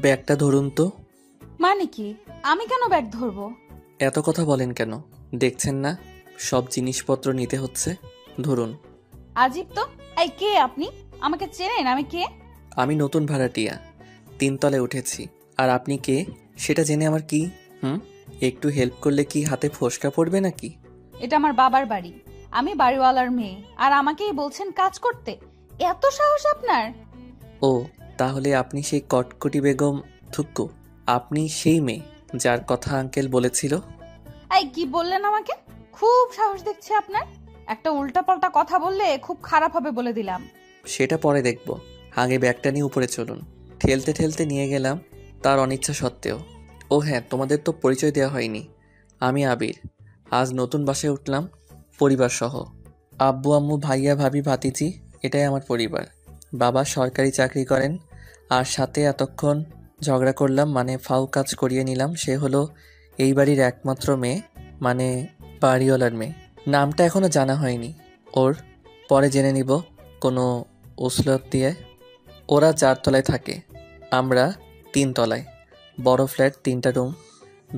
ব্যাগটা ধরুন তো। মানে কি? আমি কেন ব্যাগ ধরবো? এত কথা বলেন কেন? দেখছেন না সব জিনিসপত্র নিতে হচ্ছে? ধরুন। আজীব তো। এই, কে আপনি? আমাকে চেনেন? আমি কে? আমি নতুন ভাড়াটিয়া, 3 তলায় উঠেছি। আর আপনি কে সেটা জেনে আমার কি? হুম, একটু হেল্প করলে কি হাতে ফোসকা পড়বে নাকি? এটা আমার বাবার বাড়ি। আমি বাড়িওয়ালার মেয়ে, আর আমাকেই বলছেন কাজ করতে? এত সাহস আপনার? ও, তাহলে আপনি সেই কটকটি বেগম থুক্কু? আপনি সেই মেয়ে যার কথা আঙ্কেল বলেছিল? এই, কি বললেন আমাকে? খুব সাহস দেখছে আপনার। একটা উল্টাপাল্টা কথা বললে খুব খারাপ হবে বলে দিলাম। সেটা পরে দেখব, আগে ব্যাগটা নিয়ে উপরে চলুন। ঠেলতে ঠেলতে নিয়ে গেলাম, তার অনিচ্ছা সত্ত্বেও। ও হ্যাঁ, তোমাদের তো পরিচয় দেওয়া হয়নি। আমি আবির, আজ নতুন বাসায় উঠলাম পরিবার সহ। আব্বু আম্মু ভাইয়া ভাবি ভাতিজি, এটাই আমার পরিবার। বাবা সরকারি চাকরি করেন, আর সাথে এতক্ষণ ঝগড়া করলাম মানে ফাউ কাজ করিয়ে নিলাম, সে হলো এই বাড়ির একমাত্র মেয়ে, মানে বাড়িওয়ালার মেয়ে। নামটা এখনো জানা হয়নি ওর, পরে জেনে নিব কোনো ওসলত দিয়ে। ওরা 4 তলায় থাকে, আমরা 3 তলায়। বড় ফ্ল্যাট, 3টা রুম,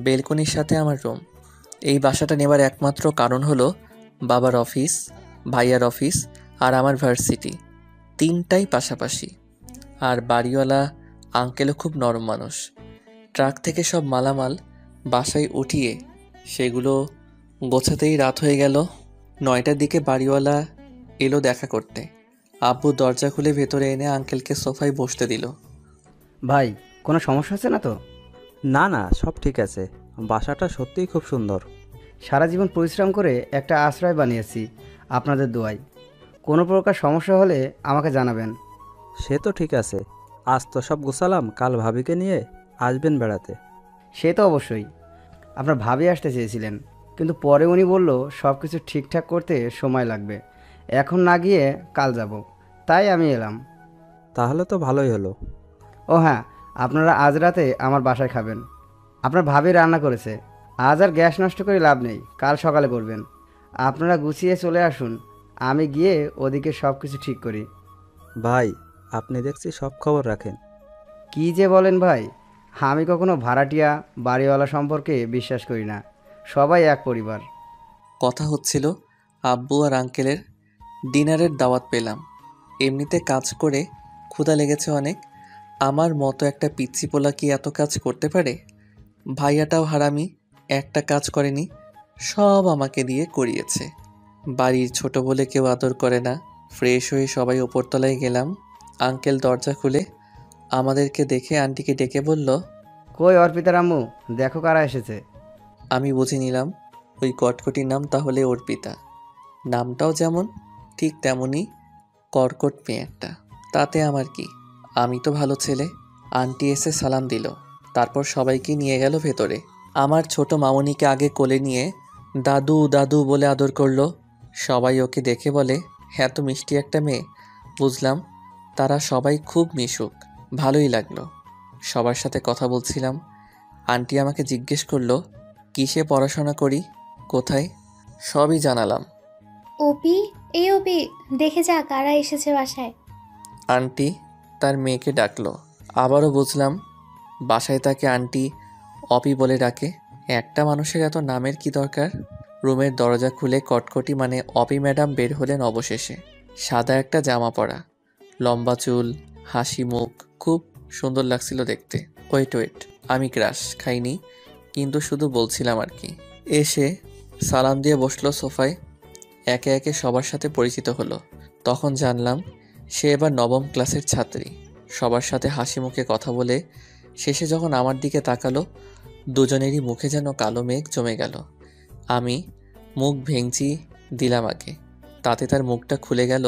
বেলকনির সাথে আমার রুম। এই বাসাটা নেবার একমাত্র কারণ হলো বাবার অফিস, ভাইয়ার অফিস, আর আমার ভার্সিটি, 3টাই পাশাপাশি। আর বাড়িওয়ালা আঙ্কেলও খুব নরম মানুষ। ট্রাক থেকে সব মালামাল বাসায় উঠিয়ে সেগুলো গোছাতেই রাত হয়ে গেল। 9টার দিকে বাড়িওয়ালা এলো দেখা করতে। আব্বু দরজা খুলে ভেতরে এনে আঙ্কেলকে সোফায় বসতে দিল। ভাই, কোনো সমস্যা হচ্ছে না তো? না না, সব ঠিক আছে। বাসাটা সত্যিই খুব সুন্দর। সারা জীবন পরিশ্রম করে একটা আশ্রয় বানিয়েছি আপনাদের দোয়ায়। কোনো প্রকার সমস্যা হলে আমাকে জানাবেন। সে তো ঠিক আছে। আজ তো সব গোছালাম, কাল ভাবিকে নিয়ে আসবেন বেড়াতে। সে তো অবশ্যই। আপনার ভাবি আসতে চেয়েছিলেন, কিন্তু পরে উনি বলল সব কিছু ঠিকঠাক করতে সময় লাগবে, এখন না গিয়ে কাল যাব। তাই আমি এলাম। তাহলে তো ভালোই হলো। ও হ্যাঁ, আপনারা আজ রাতে আমার বাসায় খাবেন। আপনার ভাবি রান্না করেছে। আজ আর গ্যাস নষ্ট করে লাভ নেই, কাল সকালে করবেন। আপনারা গুছিয়ে চলে আসুন, আমি গিয়ে ওদিকে সব কিছু ঠিক করি। ভাই, আপনি দেখছি সব খবর রাখেন। কি যে বলেন ভাই, আমি কখনো ভাড়াটিয়া বাড়িওয়ালা সম্পর্কে বিশ্বাস করি না। সবাই এক পরিবার। কথা হচ্ছিল আব্বু আর আঙ্কেলের ডিনারের দাওয়াত পেলাম। এমনিতে কাজ করে ক্ষুধা লেগেছে অনেক। আমার মতো একটা পিচ্চি পোলা কি এত কাজ করতে পারে? ভাইয়াটাও হারামি, একটা কাজ করেনি, সব আমাকে দিয়ে করিয়েছে। বাড়ির ছোট বলে কেউ আদর করে না। ফ্রেশ হয়ে সবাই ওপরতলায় গেলাম। আঙ্কেল দরজা খুলে আমাদেরকে দেখে আন্টিকে ডেকে বলল, কই অর্পিতার আম্মু, দেখো কারা এসেছে। আমি বুঝে নিলাম ওই কটকটির নাম তাহলে অর্পিতা। নামটাও যেমন ঠিক তেমনই কর্কট মেয়ে একটা। তাতে আমার কি, আমি তো ভালো ছেলে। আন্টি এসে সালাম দিল, তারপর সবাইকে নিয়ে গেল ভেতরে। আমার ছোট মামুনিকে আগে কোলে নিয়ে দাদু দাদু বলে আদর করলো। সবাই ওকে দেখে বলে, হ্যাঁ তো মিষ্টি একটা মেয়ে। বুঝলাম তারা সবাই খুব মিশুক। ভালোই লাগলো, সবার সাথে কথা বলছিলাম। আন্টি আমাকে জিজ্ঞেস করলো কিসে পড়াশোনা করি, কোথায়, সবই জানালাম। অপি, এই অপি, দেখে যা কারা এসেছে বাসায়। আন্টি তার মেয়েকে ডাকলো। আবারও বুঝলাম বাসায় তাকে আন্টি অপি বলে ডাকে। একটা মানুষের এত নামের কি দরকার? রুমের দরজা খুলে কটকটি মানে অপি ম্যাডাম বের হলেন অবশেষে। সাদা একটা জামা পরা, লম্বা চুল, হাসি মুখ, খুব সুন্দর লাগছিল দেখতে। ওয়েট ওয়েট, আমি ক্রাশ খাইনি, কিন্তু শুধু বলছিলাম আর কি। এসে সালাম দিয়ে বসলো সোফায়। একে একে সবার সাথে পরিচিত হলো। তখন জানলাম সে এবার নবম ক্লাসের ছাত্রী। সবার সাথে হাসি মুখে কথা বলে শেষে যখন আমার দিকে তাকালো, দুজনেরই মুখে যেন কালো মেঘ জমে গেল। আমি মুখ ভেঙচি দিলাম আগে, তাতে তার মুখটা খুলে গেল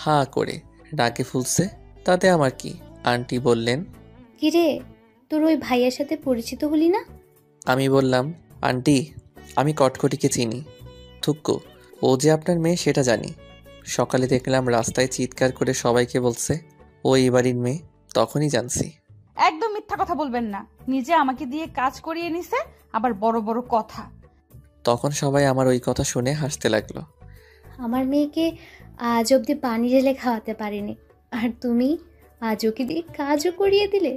হা করে, রাগে ফুলছে। তাতে আমার কি? আন্টি বললেন, কিরে, তোর ওই ভাইয়ের সাথে পরিচিত হলি না? আমি বললাম, আন্টি আমি কটকটিকে চিনি, থুক্কু, ও যে আপনার মেয়ে সেটা জানি। সকালে দেখলাম রাস্তায় চিৎকার করে সবাইকে বলছে ও এই বাড়ির মেয়ে, তখনই জানছি। একদম মিথ্যা কথা বলবেন না। নিজে আমাকে দিয়ে কাজ করিয়ে নিছে, আবার বড় বড় কথা। তখন সবাই আমার ওই কথা শুনে হাসতে লাগলো। আমার মেয়েকে আজ অবধি পানি ঢেলে খাওয়াতে পারিনি, আর তুমি আজ ওকে দিয়ে কাজও করিয়ে দিলে।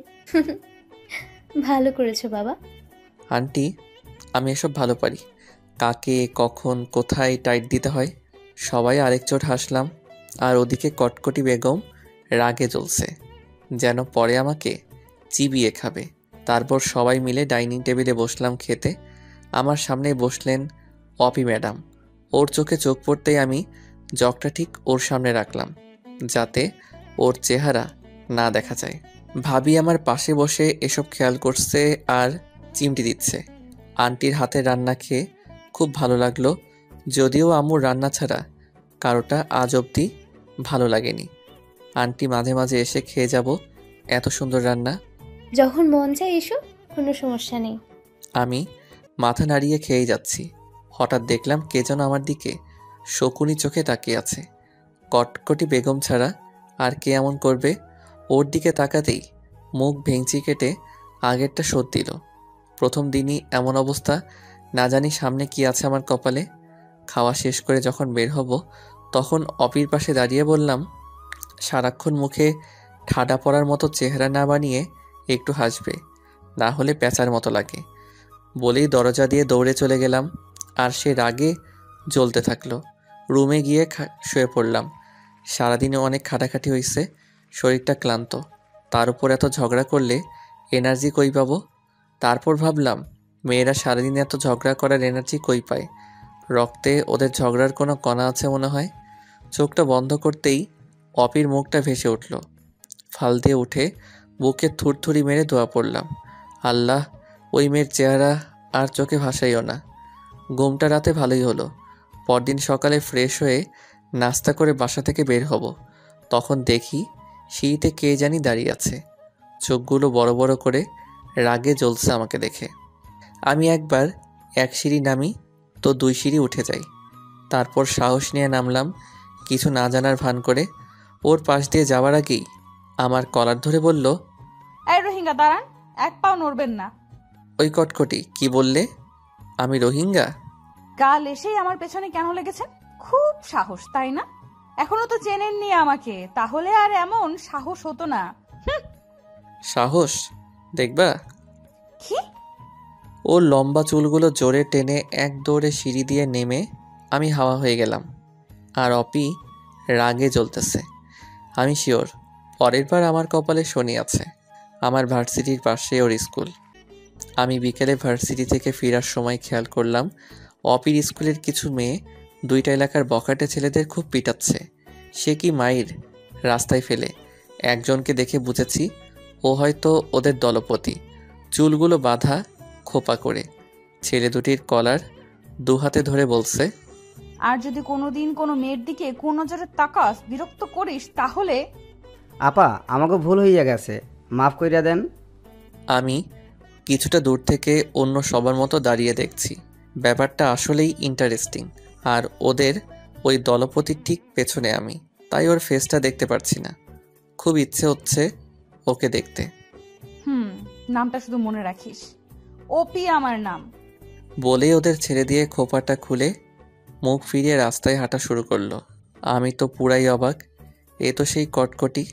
ভালো করেছো বাবা। আন্টি, আমি এসব ভালো পারি। কাকে কখন কোথায় টাইট দিতে হয়। সবাই আরেক চোট হাসলাম। আর ওদিকে কটকটি বেগম রাগে জ্বলছে, যেন পরে আমাকে চিবিয়ে খাবে। তারপর সবাই মিলে ডাইনিং টেবিলে বসলাম খেতে। আমার সামনে বসলেন অপি ম্যাডাম। ওর চোখে চোখ পড়তেই আমি জগটা ঠিক ওর সামনে রাখলাম, যাতে ওর চেহারা না দেখা যায়। ভাবি আমার পাশে বসে এসব খেয়াল করছে আর চিমটি দিচ্ছে। আন্টির হাতের রান্না খেয়ে খুব ভালো লাগলো, যদিও আম্মুর রান্না ছাড়া কারোটা আজ অবধি ভালো লাগেনি। আন্টি মাঝে মাঝে এসে খেয়ে যাব, এত সুন্দর রান্না। যখন মন চায় এসো, কোনো সমস্যা নেই। আমি মাথা নাড়িয়ে খেয়েই যাচ্ছি। হঠাৎ দেখলাম কে যেন আমার দিকে শকুনি চোখে তাকিয়ে আছে। কটকটি বেগম ছাড়া আর কে এমন করবে? ওর দিকে তাকাতেই মুখ ভেঙচি কেটে আগেরটা শোধ দিল। প্রথম দিনই এমন অবস্থা, না জানি সামনে কি আছে আমার কপালে। খাওয়া শেষ করে যখন বের হব, তখন অপির পাশে দাঁড়িয়ে বললাম, সারাক্ষণ মুখে ঠাডা পড়ার মতো চেহারা না বানিয়ে একটু হাসবে, না হলে প্যাঁচার মতো লাগে। বলেই দরজা দিয়ে দৌড়ে চলে গেলাম। আর সে রাগে জ্বলতে থাকলো। রুমে গিয়ে শুয়ে পড়লাম। সারাদিনে অনেক খাটাখাটি হয়েছে, শরীরটা ক্লান্ত। তার উপর এত ঝগড়া করলে এনার্জি কই পাবো? তারপর ভাবলাম, মেয়েরা সারাদিন এত ঝগড়া করার এনার্জি কই পায়? রক্তে ওদের ঝগড়ার কোনো কণা আছে মনে হয়। চোখটা বন্ধ করতেই অপির মুখটা ভেসে উঠল। ফাল দিয়ে উঠে বুকে থুরথুরি মেরে দোয়া পড়লাম, আল্লাহ ওই মেয়ের চেহারা আর চোখে ভাসাইও না। ঘুমটা রাতে ভালোই হলো। পরদিন সকালে ফ্রেশ হয়ে নাস্তা করে বাসা থেকে বের হব, তখন দেখি সিঁড়িতে কে জানি দাঁড়িয়ে আছে। চোখগুলো বড় বড় করে রাগে জ্বলছে আমাকে দেখে। আমি একবার এক সিঁড়ি নামি তো 2 সিঁড়ি উঠে যাই। তারপর সাহস নিয়ে নামলাম, কিছু না জানার ভান করে। ওর পাশ দিয়ে যাওয়ার আগেই আমার কলার ধরে বলল, এই রোহিঙ্গা দাঁড়ান, এক পাও নড়বেন না। ওই কটকটি, কি বললে? আমি রোহিঙ্গা? কাল এসেই আমার পেছনে কেন লেগেছেন? খুব সাহস, তাই না? এখনো তো চেনেননি আমাকে, তাহলে আর এমন সাহস হতো না। সাহস দেখবা? কি? ওর লম্বা চুলগুলো জোরে টেনে এক দৌড়ে সিঁড়ি দিয়ে নেমে আমি হাওয়া হয়ে গেলাম। আর অপি রাগে জ্বলতেছে। আমি শিওর পরের বার আমার কপালে শনি আছে। আমার ভার্সিটির পাশে ওর স্কুল। আমি বিকেলে ভার্সিটি থেকে ফেরার সময় খেয়াল করলাম অপির স্কুলের কিছু মেয়ে 2টা এলাকার বখাটে ছেলেদের খুব পিটাচ্ছে। সে কি মাইর রাস্তায় ফেলে। একজনকে দেখে বুঝেছি ও হয়তো ওদের দলপতি। চুলগুলো বাঁধা খোপা করে। ছেলে দুটির কলার 2 হাতে ধরে বলছে, আর যদি কোনোদিন কোনো মেয়ের দিকে কোন নজরে তাকাস, বিরক্ত করিস, তাহলে। আপা, আমাকে ভুল হইয়া গেছে, মাফ কইরা দেন। আমি কিছুটা দূর থেকে অন্য সবার মতো দাঁড়িয়ে দেখছি। ব্যাপারটা আসলেই ইন্টারেস্টিং। আর ওদের ওই দলপতির ঠিক পেছনে আমি, তাই ওর ফেসটা দেখতে পারছি না। খুব ইচ্ছে হচ্ছে ওকে দেখতে। নামটা শুধু মনে রাখিস, ওপি আমার নাম। বলেই ওদের ছেড়ে দিয়ে খোপাটা খুলে মুখ ফিরিয়ে রাস্তায় হাঁটা শুরু করলো। আমি তো পুরাই অবাক। এ তো সেই কটকটি,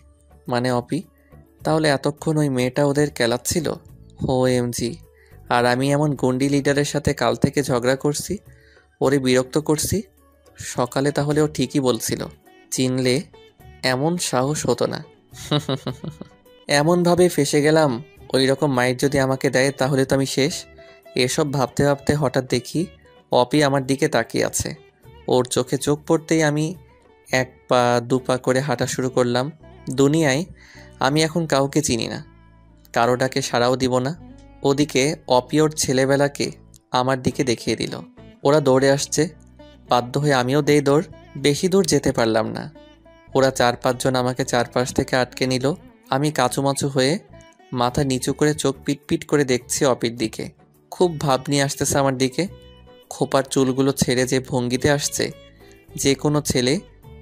মানে অপি। তাহলে এতক্ষণ ওই মেয়েটা ওদের কেলাচ্ছিল। OMG! আর আমি এমন গুন্ডি লিডারের সাথে কাল থেকে ঝগড়া করছি, ওরে বিরক্ত করছি। সকালে তাহলে ও ঠিকই বলছিল, চিনলে এমন সাহস হতো না। এমনভাবে ফেসে গেলাম, ওই রকম মাইর যদি আমাকে দেয় তাহলে তো আমি শেষ। এসব ভাবতে ভাবতে হঠাৎ দেখি অপি আমার দিকে তাকিয়ে আছে। ওর চোখে চোখ পড়তেই আমি 1 পা 2 পা করে হাঁটা শুরু করলাম। দুনিয়ায় আমি এখন কাউকে চিনি না, কারো ডাকে সাড়াও দিব না। ওদিকে অপি ওর ছেলেবেলাকে আমার দিকে দেখিয়ে দিল। ওরা দৌড়ে আসছে, বাধ্য হয়ে আমিও দেই দৌড়। বেশি দূর যেতে পারলাম না। ওরা 4-5 জন আমাকে চারপাশ থেকে আটকে নিল। আমি কাঁচুমাচু হয়ে মাথা নিচু করে চোখ পিটপিট করে দেখছি অপির দিকে। খুব ভাব নিয়ে আসতেছে আমার দিকে। খোপার চুলগুলো ছেড়ে যে ভঙ্গিতে আসছে, যে কোনো ছেলে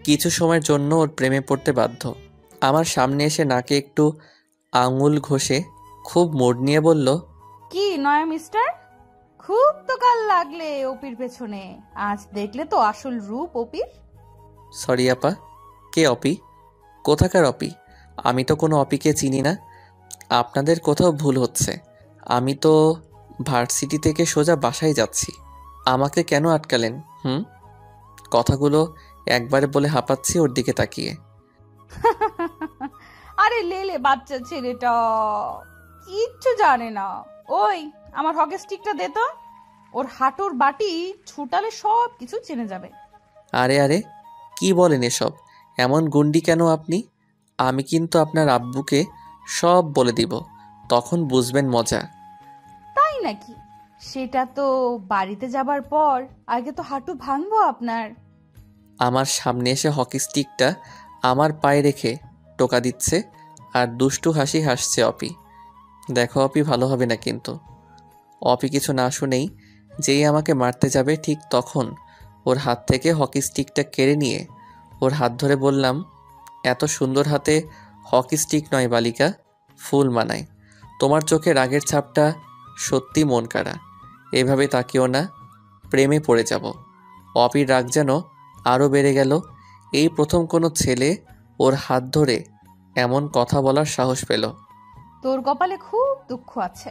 কিছু সময়ের জন্য ওর প্রেমে পড়তে বাধ্য। আমার সামনে এসে নাকে একটু আঙুল ঘষে খুব মুড নিয়ে বলল, কি নয়া মিস্টার, খুব তো কাল লাগলে ওপির পেছনে, আজ দেখলে তো আসল রূপ ওপির। সরি আপা, কে অপি? কোথাকার অপি? আমি তো কোনো অপিকে চিনি না। আপনাদের কোথাও ভুল হচ্ছে। আমি তো ভার্সিটি থেকে সোজা বাসায় যাচ্ছি, আমাকে কেন আটকালেন? কথাগুলো একবারে বলে হাঁপাচ্ছি ওর দিকে তাকিয়ে। আরে লেলে বাচ্চা ছেলেটা কিচ্ছু জানে না। ওই আমার হকি স্টিকটা দে তো, ওর হাঁটুর বাটি ছুটালে সব কিছু চেনে যাবে। আরে আরে, কি বলেন এসব? এমন গুন্ডি কেন আপনি? আমি কিন্তু আপনার আব্বুকে সব বলে দিব, তখন বুঝবেন মজা। তাই নাকি? সেটা তো বাড়িতে যাবার পর, আগে তো হাঁটু ভাঙবো আপনার। আমার সামনে এসে হকি স্টিকটা আমার পায়ে রেখে টোকা দিচ্ছে আর দুষ্টু হাসি হাসছে অপি। দেখো অপি, ভালো হবে না কিন্তু। অপি কিছু না শুনেই যেই আমাকে মারতে যাবে ঠিক তখন ওর হাত থেকে হকি স্টিকটা কেড়ে নিয়ে ওর হাত ধরে বললাম, এত সুন্দর হাতে হকি স্টিক নয় বালিকা, ফুল মানায়। তোমার চোখে রাগের ছাপটা সত্যি মন কাড়া। এভাবে তাকিও না, প্রেমে পড়ে যাব। অপির রাগ যেন আরও বেড়ে গেল। এই প্রথম কোনো ছেলে ওর হাত ধরে এমন কথা বলার সাহস পেল। তোর কপালে খুব দুঃখ আছে।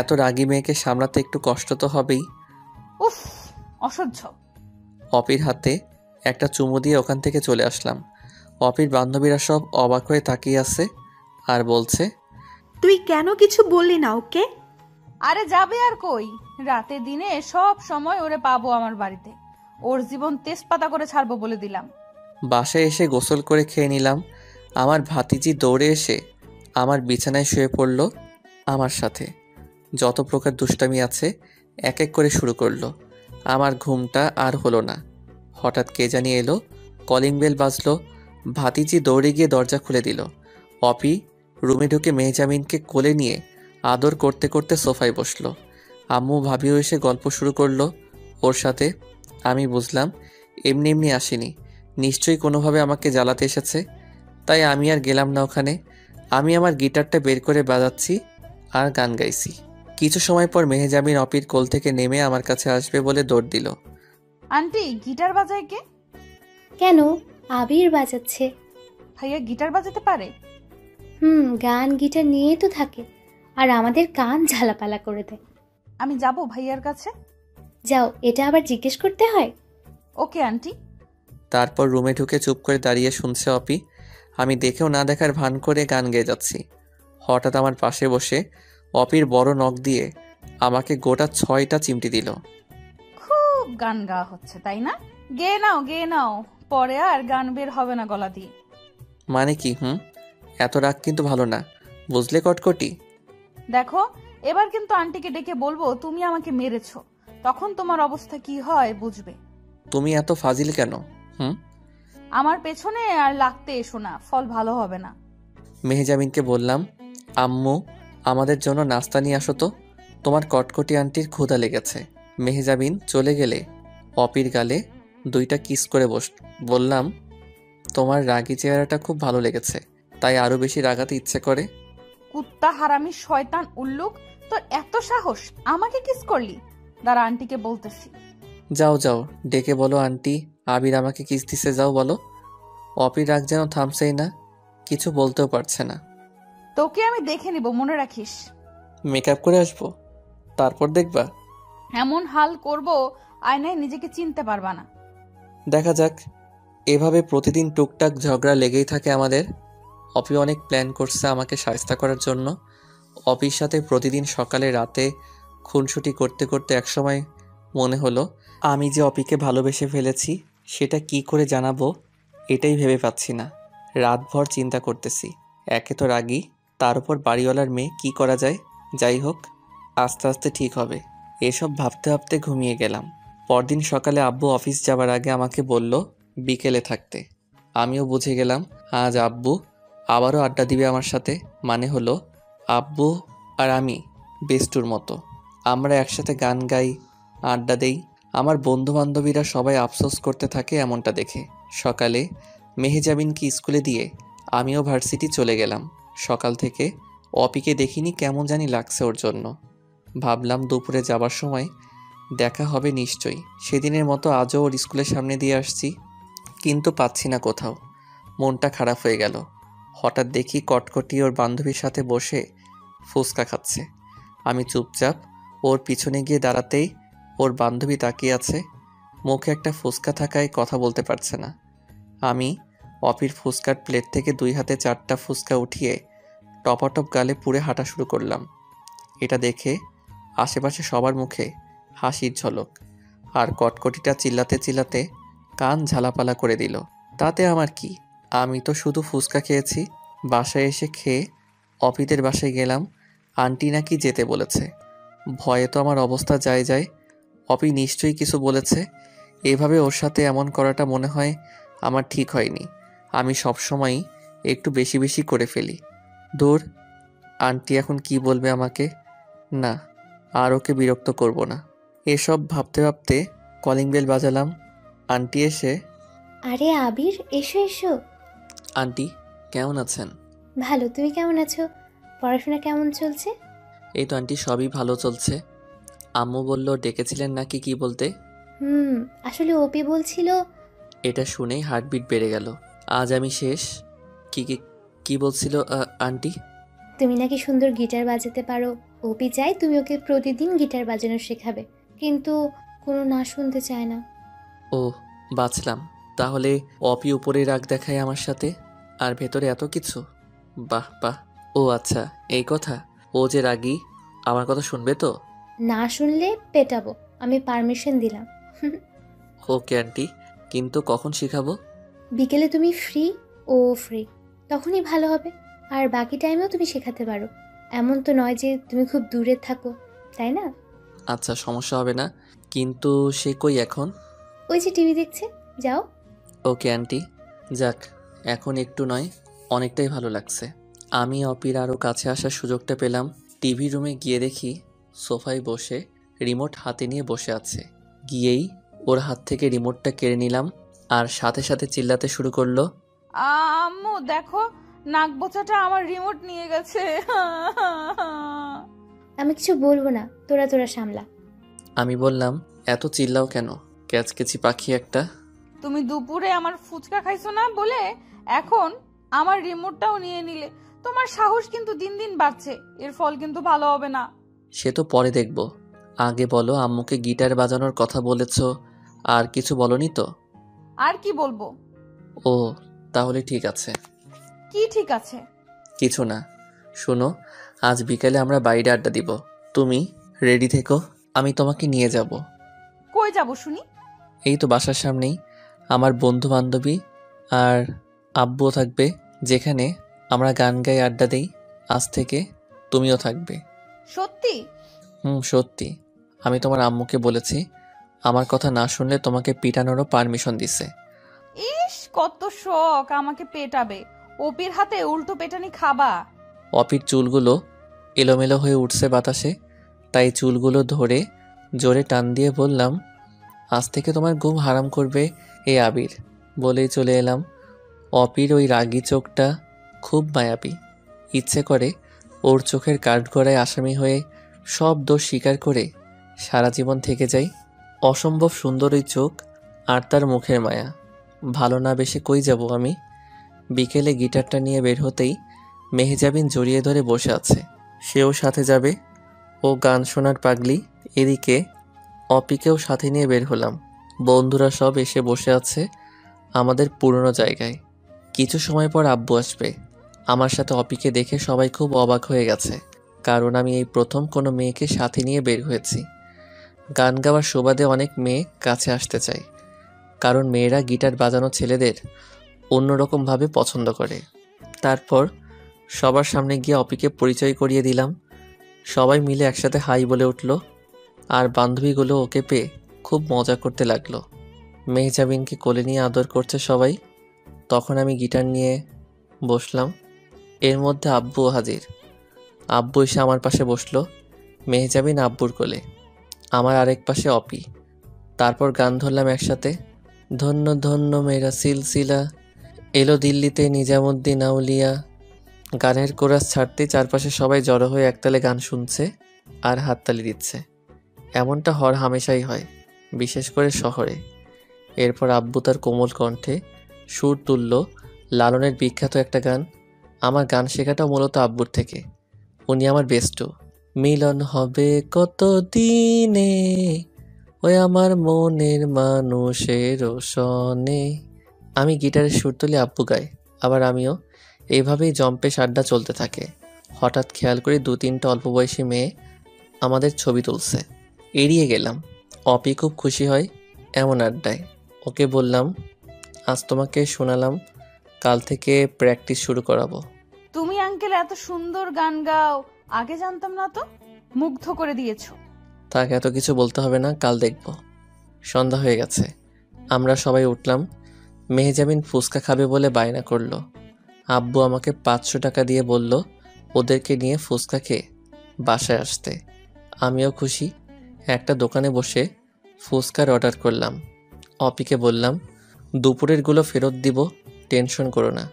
এত রাগী মেয়েকে সামলাতে একটু কষ্ট তো হবেই। উফ, অসহ্য। অপির হাতে একটা চুমু দিয়ে ওখান থেকে চলে আসলাম। অপির বান্ধবীরা সব অবাক হয়ে তাকিয়ে আছে আর বলছে, তুই কেন কিছু বললি না ওকে? আরে যাবে আর কই, রাতে দিনে সব সময় ওরে পাবো আমার বাড়িতে। ওর জীবন তেজপাতা করে ছাড়বো বলে দিলাম। বাসায় এসে গোসল করে খেয়ে নিলাম। আমার ভাতিজি দৌড়ে এসে আমার বিছানায় শুয়ে পড়ল আমার সাথে। যত প্রকার দুষ্টামি আছে এক এক করে শুরু করলো। আমার ঘুমটা আর হলো না। হঠাৎ কে জানি এলো, কলিং বেল বাজলো। ভাতিজি দৌড়ে গিয়ে দরজা খুলে দিল। অপি রুমে ঢুকে মেহজামিনকে কোলে নিয়ে আদর করতে করতে সোফায় বসলো। আম্মু ভাবিও এসে গল্প শুরু করলো ওর সাথে। আমি বুঝলাম এমনি এমনি আসেনি, নিশ্চয়ই কোনোভাবে আমাকে জ্বালাতে এসেছে। তাই আমি আর গেলাম না ওখানে। আমি আমার গিটারটা বের করে বাজাচ্ছি আর গান গাইছি। কিছু সময় পর মেহজামিন অপির কোল থেকে নেমে আমার কাছে আসবে বলে দৌড় দিল। আন্টি, গিটার বাজায় কে? কেন? আবির বাজাচ্ছে। ভাইয়া গিটার বাজাতে পারে? গান গিটার নিয়েই তো থাকে, আর আমাদের কান ঝালাপালা করে দেয়। আমি যাব ভাইয়ার কাছে। যাও, এটা আবার জিজ্ঞেস করতে হয়? Okay aunty. তারপর রুমে ঢুকে চুপ করে দাঁড়িয়ে শুনছে অপি। আমি দেখেও না দেখার ভান করে গান গেয়ে যাচ্ছি। হঠাৎ আমার পাশে বসে অপির বড় নখ দিয়ে আমাকে গোটা 6টা চিমটি দিল। খুব গান গাওয়া হচ্ছে তাই না? গেয়ে নাও, গেয়ে নাও, পরে আর গান বের হবে না গলা দিয়ে। মানে কি? এত রাগ কিন্তু ভালো না, বুঝলে কটকটি? দেখো, এবার কিন্তু আন্টিকে ডেকে বলবো তুমি আমাকে মেরেছো, তখন তোমার অবস্থা কি হয় বুঝবে। তুমি এত ফাজিল কেন? আমার পেছনে আর লাগতে এসো না, ফল ভালো হবে না। মেহজামিনকে বললাম, আম্মু আমাদের জন্য নাস্তা নিয়ে আসো তো, তোমার কটকটি আন্টির ক্ষুধা লেগেছে। মেহজাবিন চলে গেলে অপির গালে 2টা কিস করে বললাম, তোমার রাগী চেহারাটা খুব ভালো লেগেছে, তাই আরো বেশি রাগাতে ইচ্ছে করে। কুত্তা হারামি শয়তান উল্লুক, তোর এত সাহস আমাকে কিস করলি? দাঁড়া, আন্টিকে বলতেছি। যাও যাও, ডেকে বলো আন্টি আবির আমাকে কিস দিছে, যাও বলো। অপির রাগ যেন থামছেই না, কিছু বলতেও পারছে না। তোকে আমি দেখে নিব, মনে রাখিস। মেকআপ করে আসবো, তারপর দেখবা। এমন হাল করব আয়নায় নিজেকে চিনতে পারবা না। দেখা যাক। এভাবে প্রতিদিন টুকটাক ঝগড়া লেগেই থাকে আমাদের। অপি অনেক প্ল্যান করছে আমাকে শায়েস্তা করার জন্য। অপির সাথে প্রতিদিন সকালে রাতে খুনসুটি করতে করতে একসময় মনে হলো আমি যে অপিকে ভালোবেসে ফেলেছি সেটা কি করে জানাবো, এটাই ভেবে পাচ্ছি না। রাতভর চিন্তা করতেছি। একে তো রাগী, তার উপর বাড়িওয়ালার মেয়ে, কি করা যায়? যাই হোক, আস্তে আস্তে ঠিক হবে। এসব ভাবতে ভাবতে ঘুমিয়ে গেলাম। পরদিন সকালে আব্বু অফিস যাবার আগে আমাকে বলল বিকেলে থাকতে। আমিও বুঝে গেলাম আজ আব্বু আবারও আড্ডা দিবে আমার সাথে। মানে হলো আব্বু আর আমি বেস্টুর মতো আমরা একসাথে গান গাই, আড্ডা দেই। আমার বন্ধু বান্ধবীরা সবাই আফসোস করতে থাকে এমনটা দেখে। সকালে মেহজাবিনকে স্কুলে দিয়ে আমিও ভার্সিটি চলে গেলাম। সকাল থেকে অপিকে দেখিনি, কেমন জানি লাগছে ওর জন্য। ভাবলাম দুপুরে যাবার সময় দেখা হবে নিশ্চয়ই। সেদিনের মতো আজও ওর স্কুলের সামনে দিয়ে আসছি, কিন্তু পাচ্ছি না কোথাও। মনটা খারাপ হয়ে গেল। হঠাৎ দেখি কটকটি ওর বান্ধবীর সাথে বসে ফুচকা খাচ্ছে। আমি চুপচাপ ওর পিছনে গিয়ে দাঁড়াতেই ওর বান্ধবী তাকিয়ে আছে, মুখে একটা ফুসকা থাকায় কথা বলতে পারছে না। আমি অপির ফুসকার প্লেট থেকে 2 হাতে 4টা ফুসকা উঠিয়ে টপাটপ গালে পুড়ে হাঁটা শুরু করলাম। এটা দেখে আশেপাশে সবার মুখে হাসির ঝলক, আর কটকটিটা চিল্লাতে চিল্লাতে কান ঝালাপালা করে দিল। তাতে আমার কি, আমি তো শুধু ফুসকা খেয়েছি। বাসায় এসে খেয়ে অপিদের বাসায় গেলাম, আন্টি নাকি যেতে বলেছে। ভয়ে তো আমার অবস্থা যায় যায়। অপি নিশ্চয়ই কিছু বলেছে, এভাবে ওর সাথে এমন করাটা মনে হয় আমার ঠিক হয়নি। আমি সবসময়ই একটু বেশি বেশি করে ফেলি। দূর, আন্টি এখন কি বলবে আমাকে? না, আর ওকে বিরক্ত করব না। এসব ভাবতে ভাবতে কলিং বেল বাজালাম। আন্টি এসে, আরে আবির, এসো এসো। আন্টি কেমন আছেন? ভালো, তুমি কেমন আছো? পড়াশোনা কেমন চলছে? এই তো আন্টি, সবই ভালো চলছে। আম্মু বলল ডেকেছিলেন নাকি কি বলতে? আসলে ওপি বলছিল। এটা শুনেই হার্টবিট বেড়ে গেল। আজ আমি শেষ। কি কি কি বলছিল আন্টি? তুমি নাকি সুন্দর গিটার বাজাতে পারো। ওপি চাই তুমি ওকে প্রতিদিন গিটার বাজানো শেখাবে, কিন্তু কোনো না শুনতে চায় না। ও, বাঁচলাম। তাহলে অপি উপরে রাগ দেখায় আমার সাথে, আর ভেতরে এত কিছু। বাহ বাহ। ও আচ্ছা, এই কথা। ও যে রাগী, আমার কথা শুনবে তো? না শুনলে পেটাবো, আমি পারমিশন দিলাম। ওকে আন্টি, কিন্তু কখন শিখাবো? বিকেলে তুমি ফ্রি, ও ফ্রি, তখনই ভালো হবে। আর বাকি টাইমেও তুমি শেখাতে পারো। এমন তো নয় যে তুমি খুব দূরে থাকো, তাই না? আচ্ছা, সমস্যা হবে না। কিন্তু সে কই এখন? ওই যে টিভি দেখছে, যাও। Okay aunty. যাক, এখন একটু নয়, অনেকটাই ভালো লাগছে। আমি অপির আরও কাছে আসার সুযোগটা পেলাম। টিভি রুমে গিয়ে দেখি সোফায় বসে রিমোট হাতে নিয়ে বসে আছে। গিয়েই ওর হাত থেকে রিমোটটা কেড়ে নিলাম, আর সাথে সাথে চিল্লাতে শুরু করলো, আম্মু দেখো, নাক বোচাটা আমার রিমোট নিয়ে গেছে। আমি কিছু বলবো না, তোরা তোরা সামলা। আমি বললাম, এত চিল্লাও কেন? ক্যাচকেচি পাখি একটা। তুমি দুপুরে আমার ফুচকা খাইছো না বলে এখন আমার রিমোটটাও নিয়ে নিলে। তোমার সাহস কিন্তু দিন দিন বাড়ছে, এর ফল কিন্তু ভালো হবে না। সে তো পরে দেখব। আগে বলো, আম্মুকে গিটার বাজানোর কথা বলেছো, আর কিছু বলনি তো? আর কি বলবো? ও, তাহলে ঠিক আছে। কি ঠিক আছে? কিছু না। শোনো, আজ বিকালে আমরা বাইরে আড্ডা দিব। তুমি রেডি থেকো, আমি তোমাকে নিয়ে যাব। কই যাব শুনি? এই তো বাসার সামনেই। আমার বন্ধু বান্ধবী আর আব্বুও থাকবে, যেখানে আমরা গান গাই আড্ডা দেই। আজ থেকে তুমিও থাকবে। সত্যি? সত্যি। আমি তোমার আম্মুকে বলেছি, আমার কথা না শুনলে তোমাকে পিটানোরও পারমিশন দিছে। ইস, কত শখ আমাকে পেটাবে। ওপির হাতে উল্টো পেটানি খাবা? অপির চুলগুলো এলোমেলো হয়ে উঠছে বাতাসে, তাই চুলগুলো ধরে জোরে টান দিয়ে বললাম, আজ থেকে তোমার ঘুম হারাম করবে এই আবির। বলেই চলে এলাম। অপির ওই রাগী চোখটা খুব মায়াবী। ইচ্ছে করে ওর চোখের কাঠগড়ায় আসামি হয়ে সব দোষ স্বীকার করে সারা জীবন থেকে যাই। অসম্ভব সুন্দর ওই চোখ, আর তার মুখের মায়া। ভালো না বেশে কই যাব আমি? বিকেলে গিটারটা নিয়ে বের হতেই মেহজাবিন জড়িয়ে ধরে বসে আছে। সেও সাথে যাবে, ও গান শোনার পাগলি। এদিকে অপিকেও সাথে নিয়ে বের হলাম। বন্ধুরা সব এসে বসে আছে আমাদের পুরনো জায়গায়। কিছু সময় পর আব্বু আসবে। আমার সাথে অপিকে দেখে সবাই খুব অবাক হয়ে গেছে, কারণ আমি এই প্রথম কোনো মেয়েকে সাথে নিয়ে বের হয়েছি। গান গাওয়ার সুবাদে অনেক মেয়ে কাছে আসতে চায়, কারণ মেয়েরা গিটার বাজানো ছেলেদের অন্যরকমভাবে পছন্দ করে। তারপর সবার সামনে গিয়ে অপিকে পরিচয় করিয়ে দিলাম। সবাই মিলে একসাথে হাই বলে উঠল, আর বান্ধবীগুলো ওকে পেয়ে খুব মজা করতে লাগলো। মেহজাবিনকে কোলে নিয়ে আদর করছে সবাই। তখন আমি গিটার নিয়ে বসলাম। এর মধ্যে আব্বুও হাজির। আব্বু এসে আমার পাশে বসলো, মেহজাবিন আব্বুর কোলে, আমার আরেক পাশে অপি। তারপর গান ধরলাম একসাথে। ধন্য ধন্য মেরা সিলসিলা, এলো দিল্লিতে নিজামুদ্দিন আউলিয়া। গানের কোরাস ছাড়তে চারপাশে সবাই জড়ো হয়ে একতালে গান শুনছে আর হাততালি দিচ্ছে। এমনটা হর হামেশাই হয়, বিশেষ করে শহরে। এরপর আব্বু তার কোমল কণ্ঠে সুর তুলল লালনের বিখ্যাত একটা গান। আমার গান শেখাটাও মূলত আব্বুর থেকে। উনি আমার বেস্টু। মিলন হবে কত দিনে, ওই আমার মনের মানুষের সনে। আমি গিটারের সুর তুলি, আব্বু গায়, আবার আমিও। এইভাবেই জম্পেশ আড্ডা চলতে থাকে। হঠাৎ খেয়াল করি 2-3টা অল্প বয়সী মেয়ে আমাদের ছবি তুলছে। এড়িয়ে গেলাম। অপি খুব খুশি হয় এমন আড্ডায়। ওকে বললাম, আজ তোমাকে শোনালাম, কাল থেকে প্র্যাকটিস শুরু করাবো। তুমি আঙ্কেল এত সুন্দর গান গাও, আগে জানতাম না তো। মুগ্ধ করে দিয়েছো। তাকে এত কিছু বলতে হবে না, কাল দেখব। সন্ধ্যা হয়ে গেছে, আমরা সবাই উঠলাম। মেহজাবিন ফুচকা খাবে বলে বায়না করলো। আব্বু আমাকে 500 টাকা দিয়ে বলল ওদেরকে নিয়ে ফুচকা খেয়ে বাসায় আসতে। আমিও খুশি। একটা দোকানে বসে ফুচকার অর্ডার করলাম। অপিকে বললাম, দুপুরেরগুলো ফেরত দিব, টেনশন করো না।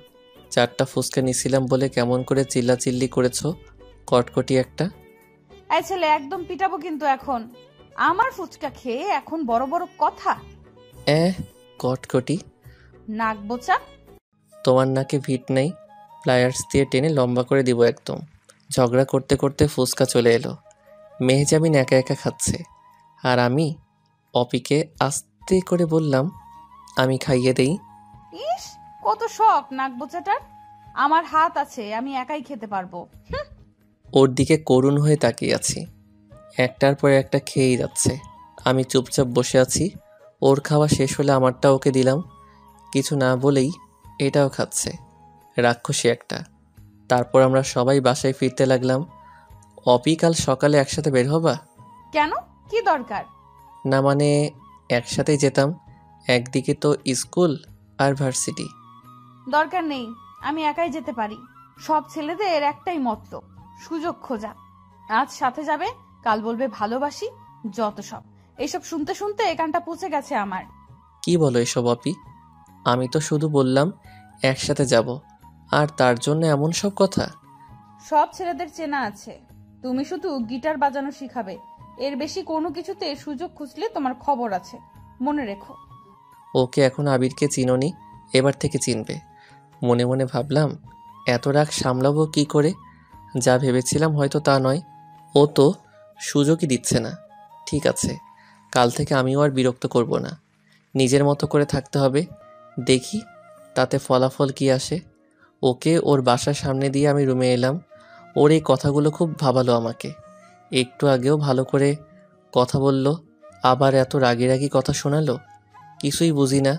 4টা ফুচকা নিছিলাম বলে কেমন করে চিল্লাচিল্লি করেছো, কটকটি একটা। এই ছেলে, একদম পিটাবো কিন্তু এখন। আমার ফুচকা খেয়ে এখন বড় বড় কথা। কটকটি? নাক বোচা। তোমার নাকে ভিট নেই, প্লায়ার্স দিয়ে টেনে লম্বা করে দিব একদম। ঝগড়া করতে করতে ফুচকা চলে এলো। মেহজাবিন একা একা খাচ্ছে, আর আমি অপিকে আস্তে করে বললাম, আমি খাইয়ে দেই। ইস, কত শখ নাক বোচাটার। আমার হাত আছে, আমি একাই খেতে পারবো। ওর দিকে করুণ হয়ে তাকিয়ে আছি। একটার পর একটা খেয়েই যাচ্ছে। আমি চুপচাপ বসে আছি। ওর খাওয়া শেষ হলে আমারটা ওকে দিলাম। কিছু না বলেই এটাও খাচ্ছে, রাক্ষসী একটা। তারপর আমরা সবাই বাসায় ফিরতে লাগলাম। অপি, কাল সকালে একসাথে বের হবা? কেন, কি দরকার? না মানে একসাথেই যেতাম, একদিকে তো স্কুল আর ভার্সিটি। দরকার নেই, আমি একাই যেতে পারি। সব ছেলেদের একটাই মতলব, সুযোগ খোঁজা। আজ সাথে যাবে, কাল বলবে ভালোবাসি, যত সব। এইসব শুনতে শুনতে কানটা পচে গেছে আমার। কি বলো এসব অপি? আমি তো শুধু বললাম একসাথে যাব, আর তার জন্য এমন সব কথা? সব ছেলেদের চেনা আছে, তুমি শুধু গিটার বাজানো শিখাবে। এর বেশি কোনো কিছুতে সুযোগ খুঁজলে তোমার খবর আছে, মনে রেখো। ওকে এখন আবিরকে চিনোনি, এবার থেকে চিনবে। মনে মনে ভাবলাম, এত রাগ সামলাবো কি করে? যা ভেবেছিলাম হয়তো তা নয়। ও তো সুযোগই দিচ্ছে না। ঠিক আছে, কাল থেকে আমিও আর বিরক্ত করব না। নিজের মতো করে থাকতে হবে। দেখি তাতে ফলাফল কি আসে। ওকে ওর বাসার সামনে দিয়ে আমি রুমে এলাম। ওর এই কথাগুলো খুব ভাবালো আমাকে। একটু আগেও ভালো করে কথা বলল, আবার এত রাগি রাগি কথা শোনালো। কিছুই বুঝি না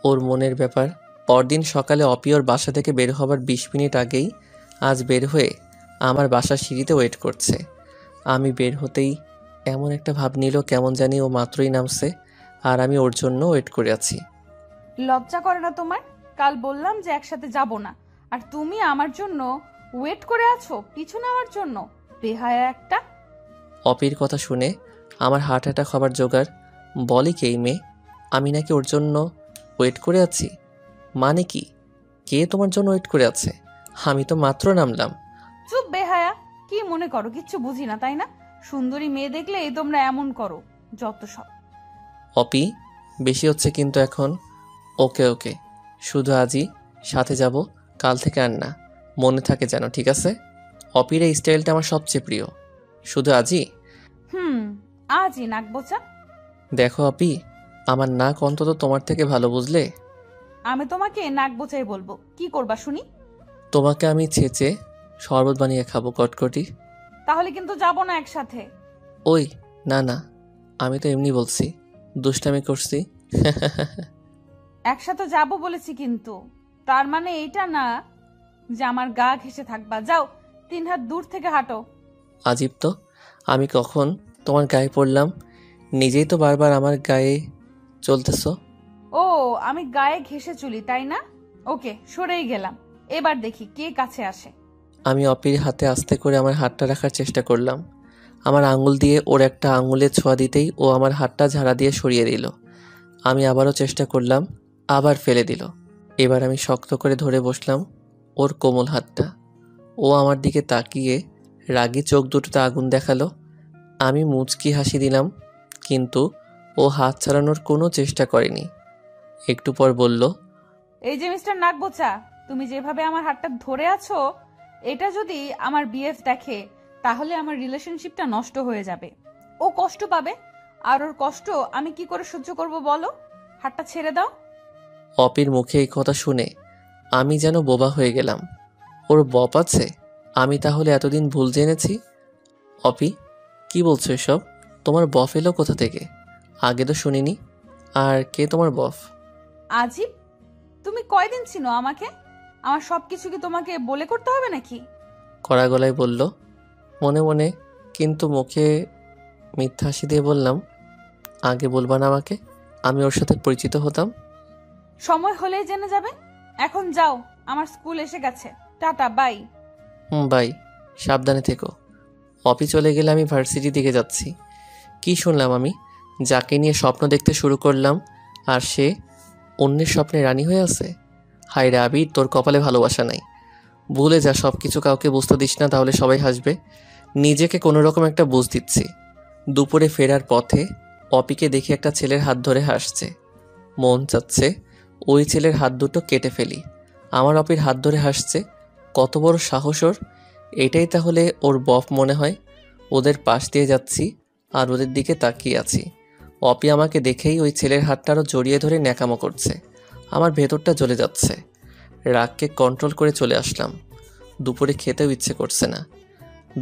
ওর মনের ব্যাপার। পরদিন সকালে অপি ওর বাসা থেকে বের হবার 20 মিনিট আগেই আজ বের হয়ে আমার বাসার সিঁড়িতে ওয়েট করছে। আমি বের হতেই এমন একটা ভাব নিল কেমন জানি ও মাত্রই নামছে, আর আমি ওর জন্য ওয়েট করে আছি। লজ্জা করে না তোমার? কাল বললাম যে একসাথে যাব না, আর তুমি আমার জন্য ওয়েট করে আছো পিছু নেওয়ার জন্য। বেহায়া একটা। অপির কথা শুনে আমার হার্ট অ্যাটাক হবার জোগাড়। বলে কি এই মেয়ে, আমি নাকি ওর জন্য ওয়েট করে আছি? মানে কি? কে তোমার জন্য ওয়েট করে আছে? আমি তো মাত্র নামলাম। চুপ বেহায়া, কি মনে করো কিচ্ছু বুঝি না তাই না? সুন্দরী মেয়ে দেখলেই তোমরা এমন করো, যত সব। অপি, বেশি হচ্ছে কিন্তু এখন। ওকে ওকে, শুধু আজই সাথে যাব, কাল থেকে আর না। মনে থাকে যেন, ঠিক আছে? অপির এই স্টাইলটা আমার সবচেয়ে প্রিয়। শুধু আজই? আজই নাক বোচা। দেখো অপি, আমার নাক অন্তত তোমার থেকে ভালো, বুঝলে? আমি তোমাকে নাক বোচাই বলবো, কি করবা শুনি? তোমাকে আমি ছেঁচে শরবত বানিয়ে খাবো, কটকটি। তাহলে কিন্তু যাব না একসাথে। ওই, না না, আমি তো এমনি বলছি, দুষ্টামি করছি। একসাথে যাব বলেছি, কিন্তু তার মানে এইটা না যে আমার গা ঘেঁষে থাকবা। যাও, 3 হাত দূর থেকে হাঁটো। আজীব তো, আমি কখন তোমার গায়ে পড়লাম? নিজেই তো বারবার আমার গায়ে চলতেছো। ও, আমি গায়ে ঘেঁষে চলি তাই না? ওকে, সরেই গেলাম। এবার দেখি কে কাছে আসে। আমি অপির হাতে আস্তে করে আমার হাতটা রাখার চেষ্টা করলাম। আমার আঙুল দিয়ে ওর একটা আঙুলের ছোঁয়া দিতেই ও আমার হাতটা ঝাড়া দিয়ে সরিয়ে দিল। আমি আবারও চেষ্টা করলাম, আবার ফেলে দিল। এবার আমি শক্ত করে ধরে বসলাম ওর কোমল হাতটা। ও আমার দিকে তাকিয়ে রাগী চোখ দুটোতে আগুন দেখালো। আমি মুচকি হাসি দিলাম, কিন্তু ও হাত ছাড়ানোর কোনো চেষ্টা করেনি। একটু পর বলল, এই যে মিস্টার নাকবোচা, তুমি যেভাবে আমার হাতটা ধরে আছো, এটা যদি আমার বিএফ দেখে তাহলে আমার রিলেশনশিপটা নষ্ট হয়ে যাবে। ও কষ্ট পাবে, আর ওর কষ্ট আমি কি করে সহ্য করব বলো? হাতটা ছেড়ে দাও। অপির মুখে এই কথা শুনে আমি যেন বোবা হয়ে গেলাম। ওর বপ আছে? আমি তাহলে এতদিন ভুল জেনেছি। অপি, কি বলছো এসব? তোমার বফ এলো কোথা থেকে? আগে তো শুনিনি। আর কে তোমার বফ? আজিব, তুমি কয়দিন চিনো আমাকে? আমার সবকিছু কি তোমাকে বলে করতে হবে নাকি? কড়া গলায় বলল, মনে মনে কিন্তু মুখে মিথ্যা হাসি দিয়ে বললাম, আগে বলবা না আমাকে? আমি ওর সাথে পরিচিত হতাম। সময় হলেই জেনে যাবে। এখন যাও, আমার স্কুল এসে গেছে। Tata, by. বাই, সাবধানে থেকো। অপি চলে গেলে আমি ভার্সিটি দিকে যাচ্ছি। কি শুনলাম আমি? যাকে নিয়ে স্বপ্ন দেখতে শুরু করলাম আর সে অন্যের স্বপ্নে রানী হয়ে আছে। হায় রে আবির, তোর কপালে ভালোবাসা নাই। ভুলে যা, সব কিছু কাউকে বুঝতে দিস না, তাহলে সবাই হাসবে। নিজেকে কোনো রকম একটা বুঝ দিচ্ছি। দুপুরে ফেরার পথে অপিকে দেখি একটা ছেলের হাত ধরে হাসছে। মন চাচ্ছে ওই ছেলের হাত দুটো কেটে ফেলি। আমার অপির হাত ধরে হাসছে, কত বড় সাহস ওর! এটাই তাহলে ওর বফ মনে হয়। ওদের পাশ দিয়ে যাচ্ছি আর ওদের দিকে তাকিয়ে আছি। অপি আমাকে দেখেই ওই ছেলের হাতটা আরও জড়িয়ে ধরে ন্যাকামো করছে। আমার ভেতরটা জ্বলে যাচ্ছে। রাগকে কন্ট্রোল করে চলে আসলাম। দুপুরে খেতেও ইচ্ছে করছে না।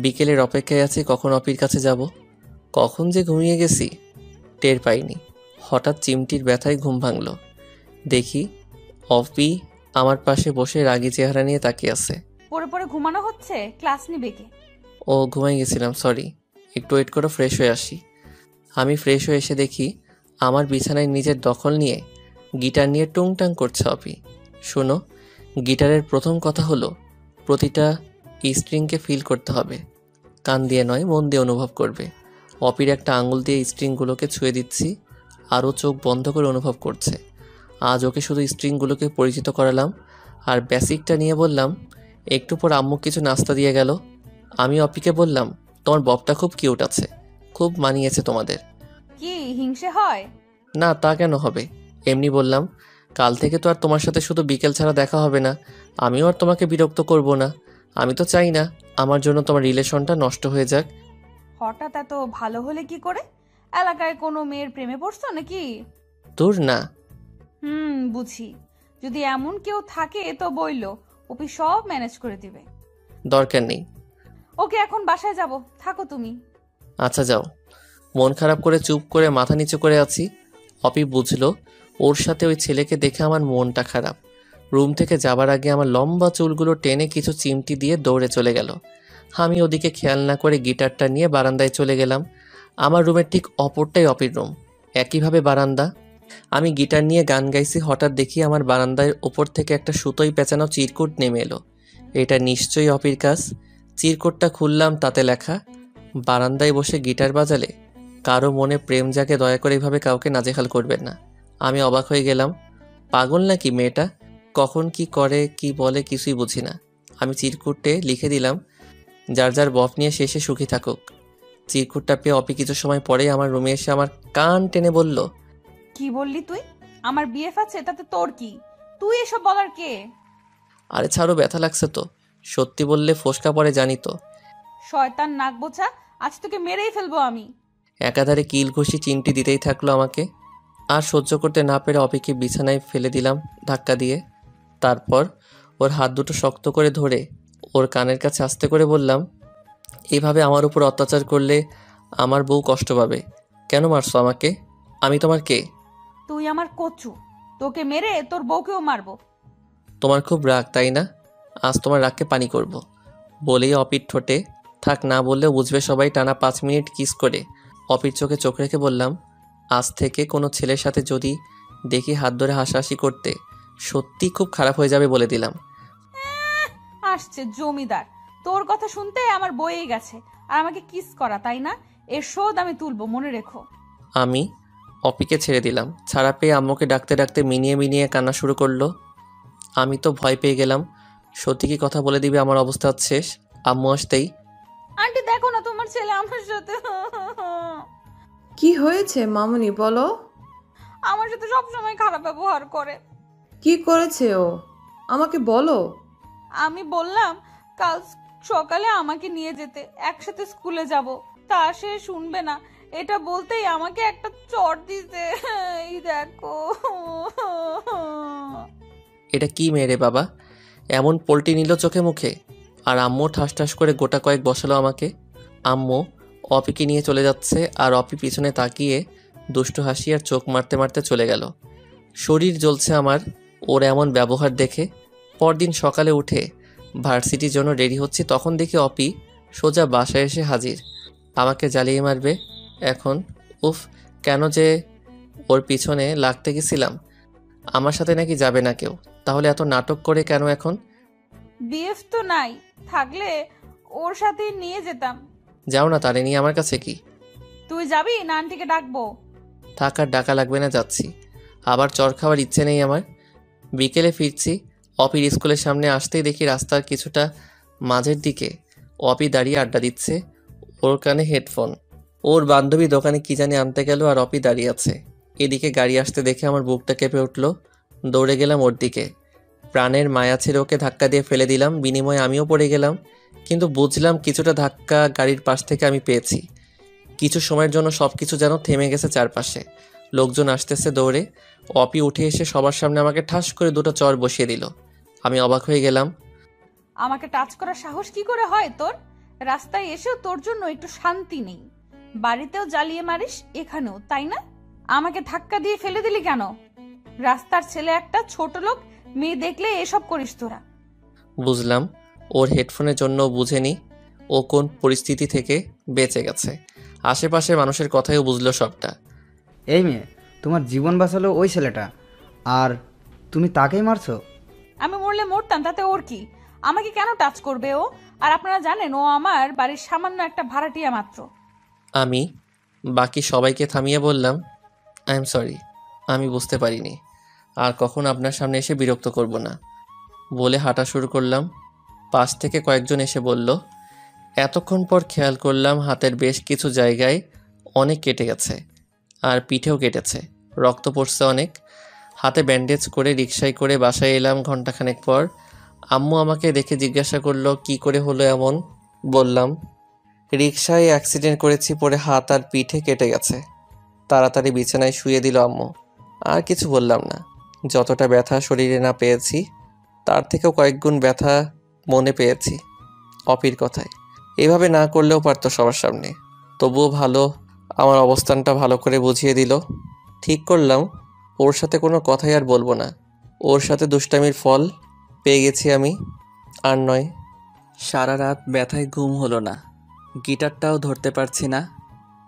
বিকেলের অপেক্ষায় আছি কখন অপির কাছে যাব। কখন যে ঘুমিয়ে গেছি টের পাইনি। হঠাৎ চিমটির ব্যথায় ঘুম ভাঙল। দেখি অপি আমার পাশে বসে রাগী চেহারা নিয়ে তাকিয়ে আছে। পরে পরে ঘুমানো হচ্ছে, ক্লাস নিবে কে? ও, ঘুমাই গেছিলাম, সরি। একটু ওয়েট করো, ফ্রেশ হয়ে আসি। আমি ফ্রেশ হয়ে এসে দেখি আমার বিছানায় নিজের দখল নিয়ে গিটার নিয়ে টুংটাং করছে অপি। শোনো, গিটারের প্রথম কথা হলো প্রতিটা স্ট্রিংকে ফিল করতে হবে। কান দিয়ে নয়, মন দিয়ে অনুভব করবে। অপির একটা আঙুল দিয়ে স্ট্রিংগুলোকে ছুঁয়ে দিচ্ছি আর ও চোখ বন্ধ করে অনুভব করছে। আজ ওকে শুধু স্ট্রিংগুলোকে পরিচিত করালাম আর বেসিকটা নিয়ে বললাম। একটু পর আম্মু কিছু নাস্তা দিয়ে গেল। আমি অপিকে বললাম, তোমার ববটা খুব কিউট আছে, খুব মানিয়েছে তোমাদের। কি হিংসে হয়? না, তা কেন হবে? এমনি বললাম। কাল থেকে তো আর তোমার সাথে শুধু বিকেল ছাড়া দেখা হবে না। আমিও আর তোমাকে বিরক্ত করব না। আমি তো চাই না আমার জন্য তোমার রিলেশনটা নষ্ট হয়ে যাক। হঠাৎ এত ভালো হলে কি করে? এলাকায় কোনো মেয়ের প্রেমে পড়ছো নাকি? দূর না। বুঝি। যদি এমন কেউ থাকে তো বইলো, ওপি সব ম্যানেজ করে দিবে। দরকার নেই। ওকে, এখন বাসায় যাব, থাকো তুমি। আচ্ছা যাও। মন খারাপ করে চুপ করে মাথা নিচু করে আছি। অপি বুঝলো ওর সাথে ওই ছেলেকে দেখে আমার মনটা খারাপ। রুম থেকে যাবার আগে আমার লম্বা চুলগুলো টেনে কিছু চিমটি দিয়ে দৌড়ে চলে গেল। আমি ওদিকে খেয়াল না করে গিটারটা নিয়ে বারান্দায় চলে গেলাম। আমার রুমের ঠিক অপরটাই অপির রুম, একইভাবে বারান্দা। আমি গিটার নিয়ে গান গাইছি, হঠাৎ দেখি আমার বারান্দার ওপর থেকে একটা সুতোয় পেঁচানো চিরকুট নেমে এলো। এটা নিশ্চয়ই অপির কাজ। চিরকুটটা খুললাম, তাতে লেখা, বারান্দায় বসে গিটার বাজালে কারো মনে প্রেম জাগে, দয়া করে এভাবে কাউকে নাজেহাল করবেন না। আমি অবাক হয়ে গেলাম। পাগল নাকি মেয়েটা? কখন কি করে কি বলে কিছুই বুঝি না। আমি চিরকুটে লিখে দিলাম, যার যার বফ নিয়ে শেষে সুখী থাকুক। চিরকুটটা পেয়ে অপি কিছু সময় পরেই আমার রুমে এসে আমার কান টেনে বলল, কি বললি তুই? আমার বিএফ আছে, তাতে তোর কি? তুই এসব বলার কে? আরে ছাড়ো, ব্যথা লাগছে তো। সত্যি বললে ফোসকা পড়ে জানি তো। শয়তান নাক বোঝা, আজ তোকে মেরেই ফেলবো আমি। একাধারে কিল ঘুষি চিমটি দিতেই থাকলো আমাকে। আর সহ্য করতে না পেরে অপিকে বিছানায় ফেলে দিলাম ধাক্কা দিয়ে। তারপর ওর হাত দুটো শক্ত করে ধরে ওর কানের কাছে আস্তে করে বললাম, এইভাবে আমার উপর অত্যাচার করলে আমার বউ কষ্ট পাবে। কেন মারছো আমাকে? আমি তোমার কে? তুই আমার কচু, তোকে মেরে তোর বউকেও মারবো। তোমার খুব রাগ তাই না? আজ তোমার রাগকে পানি করব। বলেই অপির ঠোঁটে, থাক না বললেও বুঝবে সবাই, টানা 5 মিনিট কিস করে অপির চোখে চোখ রেখে বললাম, আজ থেকে কোনো ছেলের সাথে যদি দেখি হাত ধরে হাসাহাসি করতে, সত্যি খুব খারাপ হয়ে যাবে বলে দিলাম। আসছে জমিদার, তোর কথা শুনতে আমার বইয়ে গেছে। আর আমাকে কিস করা, তাই না? এর শোধ আমি তুলবো, মনে রেখো। আমি অপিকে ছেড়ে দিলাম। ছাড়া পেয়ে আম্মুকে ডাকতে ডাকতে মিনিয়ে মিনিয়ে কান্না শুরু করলো। আমি তো ভয় পেয়ে গেলাম, সত্যি কি কথা বলে দিবে আমার অবস্থা শেষ। আম্মু আসতেই, আন্টি দেখো না, তোমার ছেলে আমার সাথে কি হয়েছে মামুনি বলো? আমার সাথে সবসময় খারাপ ব্যবহার করে। কি করেছে ও? আমাকে বলো। আমি বললাম কাল সকালে আমাকে নিয়ে যেতে, একসাথে স্কুলে যাব। তা সে শুনবে না, এটা বলতেই আমাকে একটা চড় দিতে। এই দেখো। এটা কি মেরে বাবা, এমন পল্টি নিল চোখে মুখে। আর আম্মু ঠাস ঠাস করে গোটা কয়েক বসালো আমাকে। আম্মু অপিকে নিয়ে চলে যাচ্ছে, আর অপি পিছনে তাকিয়ে দুষ্টু হাসি আর চোখ মারতে মারতে চলে গেল। শরীর জ্বলছে আমার ওর এমন ব্যবহার দেখে। পরদিন সকালে উঠে ভার্সিটির জন্য রেডি হচ্ছি, তখন দেখি অপি সোজা বাসায় এসে হাজির। আমাকে জ্বালিয়ে মারবে এখন। উফ, কেন যে ওর পিছনে লাগতে গেছিলাম। আমার সাথে নাকি যাবে না কেউ, তাহলে এত নাটক করে কেন এখন? বিএফ তো নাই, থাকলে ওর সাথে নিয়ে যেতাম। যাও না, তারে নিয়ে আমার কাছে কি? তুই যাবি না আন্টিকে ডাকবো? থাক, আর ডাকা লাগবে না, যাচ্ছি। আবার চর খাওয়ার ইচ্ছে নেই আমার। বিকেলে ফিরছি, অপির স্কুলের সামনে আসতেই দেখি রাস্তার কিছুটা মাঝের দিকে অপি দাঁড়িয়ে আড্ডা দিচ্ছে, ওর কানে হেডফোন। ওর বান্ধবী দোকানে কি জানি আনতে গেল, আর অপি দাঁড়িয়ে আছে। এদিকে গাড়ি আসতে দেখে আমার বুকটা কেঁপে উঠল। দৌড়ে গেলাম ওর দিকে। প্রাণের মায়া ছেড়ে ওকে ধাক্কা দিয়ে ফেলে দিলাম, বিনিময়ে আমিও পড়ে গেলাম। কিন্তু বুঝলাম কিছুটা ধাক্কা গাড়ির পাশ থেকে আমি পেয়েছি। কিছু সময়ের জন্য সব কিছু যেন থেমে গেছে চারপাশে। লোকজন আসতেছে দৌড়ে। অপি উঠে এসে সবার সামনে আমাকে ঠাস করে দুটো চর বসিয়ে দিল। আমি অবাক হয়ে গেলাম। আমাকে টাচ করার সাহস কি করে হয় তোর? রাস্তায় এসেও তোর জন্য একটু শান্তি নেই। বাড়িতেও জ্বালিয়ে মারিস, এখানেও তাই না? আমাকে ধাক্কা দিয়ে ফেলে দিলি কেন? রাস্তার ছেলে একটা, ছোট লোক, মেয়ে দেখলে এসব করিস তোরা। বুঝলাম ওর হেডফোনের জন্য বুঝেনি ও কোন পরিস্থিতি থেকে বেঁচে গেছে। আশেপাশে মানুষের কথাও বুঝলো সবটা। এই মেয়ে, তোমার জীবন বাঁচালো ওই ছেলেটা, আর তুমি তাকেই মারছো? আমি মরলে মরতাম, তাতে ওর কি? আমাকে কেন টাচ করবে ও? আর আপনারা জানেন ও আমার বাড়ির সামান্য একটা ভাড়াটিয়া মাত্র। আমি বাকি সবাইকে থামিয়ে বললাম, আই এম সরি, আমি বুঝতে পারিনি। আর কখন আপনার সামনে এসে বিরক্ত করব না বলে হাঁটা শুরু করলাম। পাশ থেকে কয়েকজন এসে বলল। এতক্ষণ পর খেয়াল করলাম হাতের বেশ কিছু জায়গায় অনেক কেটে গেছে, আর পিঠেও কেটেছে, রক্ত পড়ছে অনেক। হাতে ব্যান্ডেজ করে রিকশায় করে বাসায় এলাম ঘন্টাখানেক পর। আম্মু আমাকে দেখে জিজ্ঞাসা করলো কি করে হলো এমন। বললাম রিকশায় অ্যাক্সিডেন্ট করেছি, পরে হাত আর পিঠে কেটে গেছে। তাড়াতাড়ি বিছানায় শুয়ে দিল আম্মু। আর কিছু বললাম না। যতটা ব্যথা শরীরে না পেয়েছি, তার থেকেও কয়েক গুণ ব্যথা মনে পেয়েছি অপির কথায়। এভাবে না করলেও পারতো সবার সামনে, তবুও ভালো আমার অবস্থানটা ভালো করে বুঝিয়ে দিল। ঠিক করলাম ওর সাথে কোনো কথাই আর বলবো না। ওর সাথে দুষ্টামির ফল পেয়ে গেছি আমি। আর নয়। সারা রাত ব্যথায় ঘুম হলো না, গিটারটাও ধরতে পারছি না।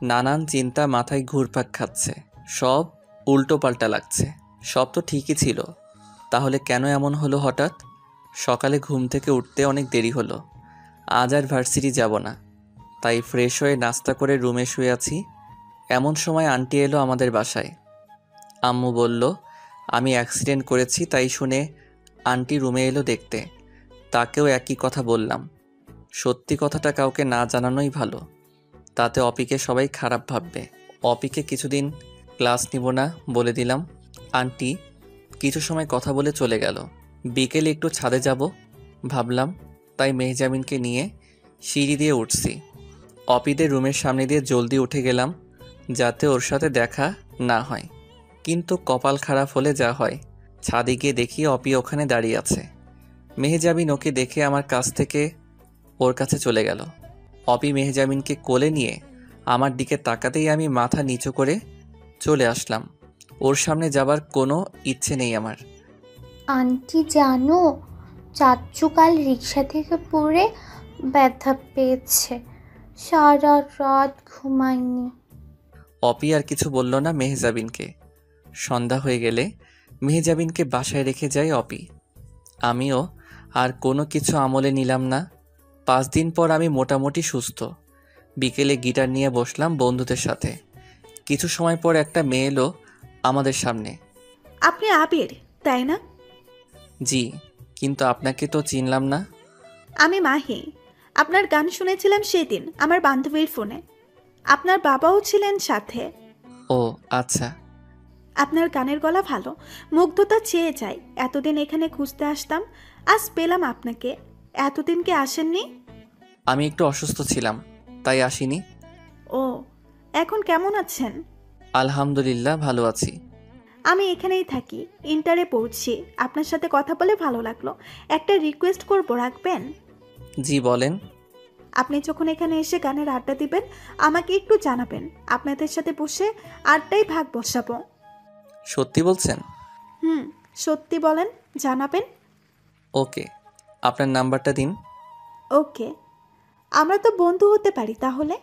নানান চিন্তা মাথায় ঘুরপাক খাচ্ছে, সব উল্টো পাল্টা লাগছে। সব তো ঠিকই ছিল, তাহলে কেন এমন হলো হঠাৎ? সকালে ঘুম থেকে উঠতে অনেক দেরি হলো। আজ আর ভার্সিটি যাব না, তাই ফ্রেশ হয়ে নাস্তা করে রুমে শুয়ে আছি। এমন সময় আন্টি এলো আমাদের বাসায়। আম্মু বলল আমি অ্যাক্সিডেন্ট করেছি, তাই শুনে আন্টি রুমে এলো দেখতে। তাকেও একই কথা বললাম। সত্যি কথাটা কাউকে না জানানোই ভালো, তাতে অপিকে সবাই খারাপ ভাববে। অপিকে কিছুদিন ক্লাস নিব না বলে দিলাম। আন্টি কিছু সময় কথা বলে চলে গেল। বিকেলে একটু ছাদে যাব ভাবলাম, তাই মেহজামিনকে নিয়ে সিঁড়ি দিয়ে উঠছি। অপিদের রুমের সামনে দিয়ে জলদি উঠে গেলাম, যাতে ওর সাথে দেখা না হয়। কিন্তু কপাল খারাপ হলে যা হয়। ছাদে গিয়ে দেখি অপি ওখানে দাঁড়িয়ে আছে। মেহজামিন ওকে দেখে আমার কাছ থেকে ওর কাছে চলে গেল। অপি মেহজামিনকে কোলে নিয়ে আমার দিকে তাকাতেই আমি মাথা নিচু করে চলে আসলাম। ওর সামনে যাবার কোনো ইচ্ছে নেই আমার। আন্টি জানো, চাচ্চু কাল রিক্সা থেকে পড়ে ব্যথা পেয়েছে, সারা রাত ঘুমায়নি। অপি আর কিছু বলল না মেহজাবিনকে। সন্ধ্যা হয়ে গেলে মেহজাবিনকে বাসায় রেখে যায় অপি। আমিও আর কোনো কিছু আমলে নিলাম না। 5 দিন পর আমি মোটামুটি সুস্থ। বিকেলে গিটার নিয়ে বসলাম বন্ধুদের সাথে। কিছু সময় পর একটা মেয়ে এলো আমাদের সামনে। আপনি আবির, তাই না? জি, কিন্তু আপনাকে তো চিনলাম না। আমি মাহি। আপনার গান শুনেছিলাম সেদিন আমার বান্ধবীর ফোনে। আপনার বাবাও ছিলেন সাথে। ও আচ্ছা। আপনার গানের গলা ভালো, মুগ্ধতা চেয়ে যায়। এতদিন এখানে খুঁজতে আসতাম, আজ পেলাম আপনাকে। এতদিন কি আসেননি? আমি একটু অসুস্থ ছিলাম, তাই আসিনি। ও, এখন কেমন আছেন? আলহামদুলিল্লাহ, ভালো আছি। আমি এখানেই থাকি, ইন্টারে পড়ছি। আপনার সাথে কথা বলে ভালো লাগলো। একটা রিকোয়েস্ট করব, রাখবেন? জি বলেন। আপনি যখন এখানে এসে গানের আড্ডা দিবেন, আমাকে একটু জানাবেন। আপনাদের সাথে বসে আড্ডাই ভাগ বসাবো। সত্যি বলছেন? হুম, সত্যি বলেন, জানাবেন। ওকে, আপনার নাম্বারটা দিন। ওকে, আমরা তো বন্ধু হতে পারি তাহলে।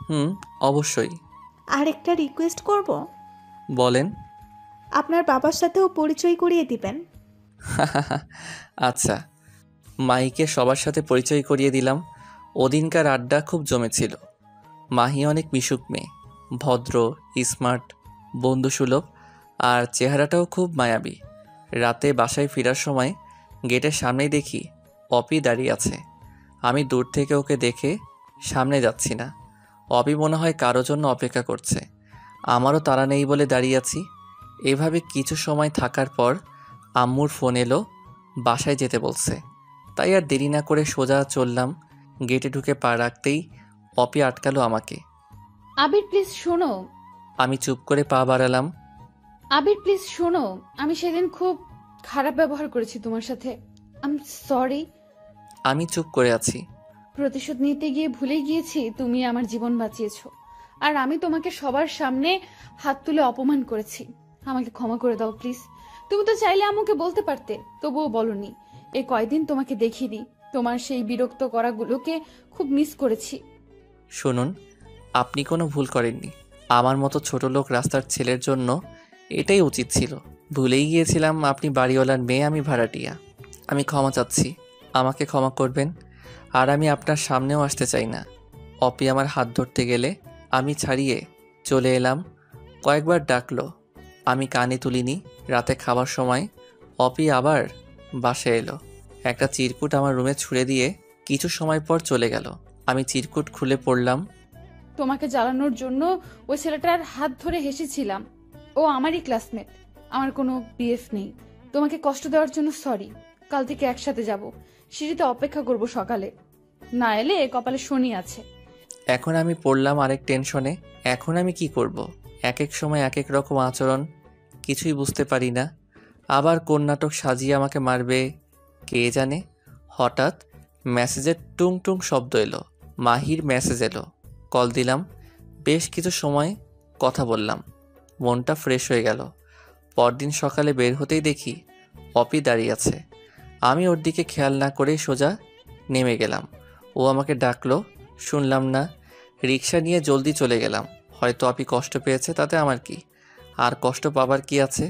হুম, অবশ্যই। আর একটা রিকোয়েস্ট করব, বলেন। আপনার বাবার সাথেও পরিচয় করিয়ে দিবেন। আচ্ছা। মাহিকে সবার সাথে পরিচয় করিয়ে দিলাম। ওদিনকার আড্ডা খুব জমেছিল। মাহি অনেক মিশুক মেয়ে, ভদ্র, স্মার্ট, বন্ধুসুলভ, আর চেহারাটাও খুব মায়াবী। রাতে বাসায় ফেরার সময় গেটের সামনেই দেখি অপি দাঁড়িয়ে আছে। আমি দূর থেকে ওকে দেখে সামনে যাচ্ছি না। অপি মনে হয় কারো জন্য অপেক্ষা করছে। আমারও তাড়া নেই বলে দাঁড়িয়ে আছি। এভাবে কিছু সময় থাকার পর আম্মুর ফোন এলো, বাসায় যেতে বলছে। তাই আর দেরি না করে সোজা চললাম। গেটে ঢুকে পা রাখতেই অপি আটকালো আমাকে। আবির প্লিজ শোনো। আমি চুপ করে পা বাড়ালাম। আবির প্লিজ শোনো, আমি সেদিন খুব খারাপ ব্যবহার করেছি তোমার সাথে। I am sorry. আমি চুপ করে আছি। প্রতিশোধ নিতে গিয়ে ভুলে গিয়েছি তুমি আমার জীবন বাঁচিয়েছো, আর আমি তোমাকে সবার সামনে হাত তুলে অপমান করেছি। আমাকে ক্ষমা করে দাও প্লিজ। তুমি তো চাইলে আমাকে বলতে পারতে, তবুও বলনি। এই কয়দিন তোমাকে দেখিনি, তোমার সেই বিরক্ত করাগুলোকে খুব মিস করেছি। শুনুন, আপনি কোনো ভুল করেননি। আমার মতো ছোট লোক রাস্তার ছেলের জন্য এটাই উচিত ছিল। ভুলেই গিয়েছিলাম আপনি বাড়িওয়ালার মেয়ে, আমি ভাড়াটিয়া। আমি ক্ষমা চাচ্ছি, আমাকে ক্ষমা করবেন। আর আমি আপনার সামনেও আসতে চাই না। অপি আমার হাত ধরতে গেলে আমি ছাড়িয়ে চলে এলাম। কয়েকবার ডাকলো, আমি কানে তুলিনি। রাতে খাবার সময় অপি আবার বাসায় এলো। একটা চিরকুট আমার রুমে ছুঁড়ে দিয়ে কিছু সময় পর চলে গেল। আমি চিরকুট খুলে পড়লাম। তোমাকে জ্বালানোর জন্য ওই ছেলেটার হাত ধরে হেসেছিলাম। ও আমারই ক্লাসমেট, আমার কোনো বিএফ নেই। তোমাকে কষ্ট দেওয়ার জন্য সরি। কাল থেকে একসাথে যাব, সিঁড়িতে অপেক্ষা করব সকালে। না এলে কপালে শনি আছে। এখন আমি পড়লাম আরেক টেনশনে। এখন আমি কি করব? এক এক সময় এক এক রকম আচরণ, কিছুই বুঝতে পারি না। আবার কোন নাটক সাজিয়ে আমাকে মারবে কে জানে। হঠাৎ মেসেজের টুং টুং শব্দ এলো। মাহির মেসেজ এলো। কল দিলাম। বেশ কিছু সময় কথা বললাম। মনটা ফ্রেশ হয়ে গেল। পরদিন সকালে বের হতেই দেখি অপি দাঁড়িয়ে আছে। আমি ওর দিকে খেয়াল না করেই সোজা নেমে গেলাম। ও আমাকে ডাকলো, শুনলাম না। রিক্সা নিয়ে জলদি চলে গেলাম। হয়তো অপি কষ্ট পেয়েছে, তাতে আমার কি? আর কষ্ট পাবার কি আছে?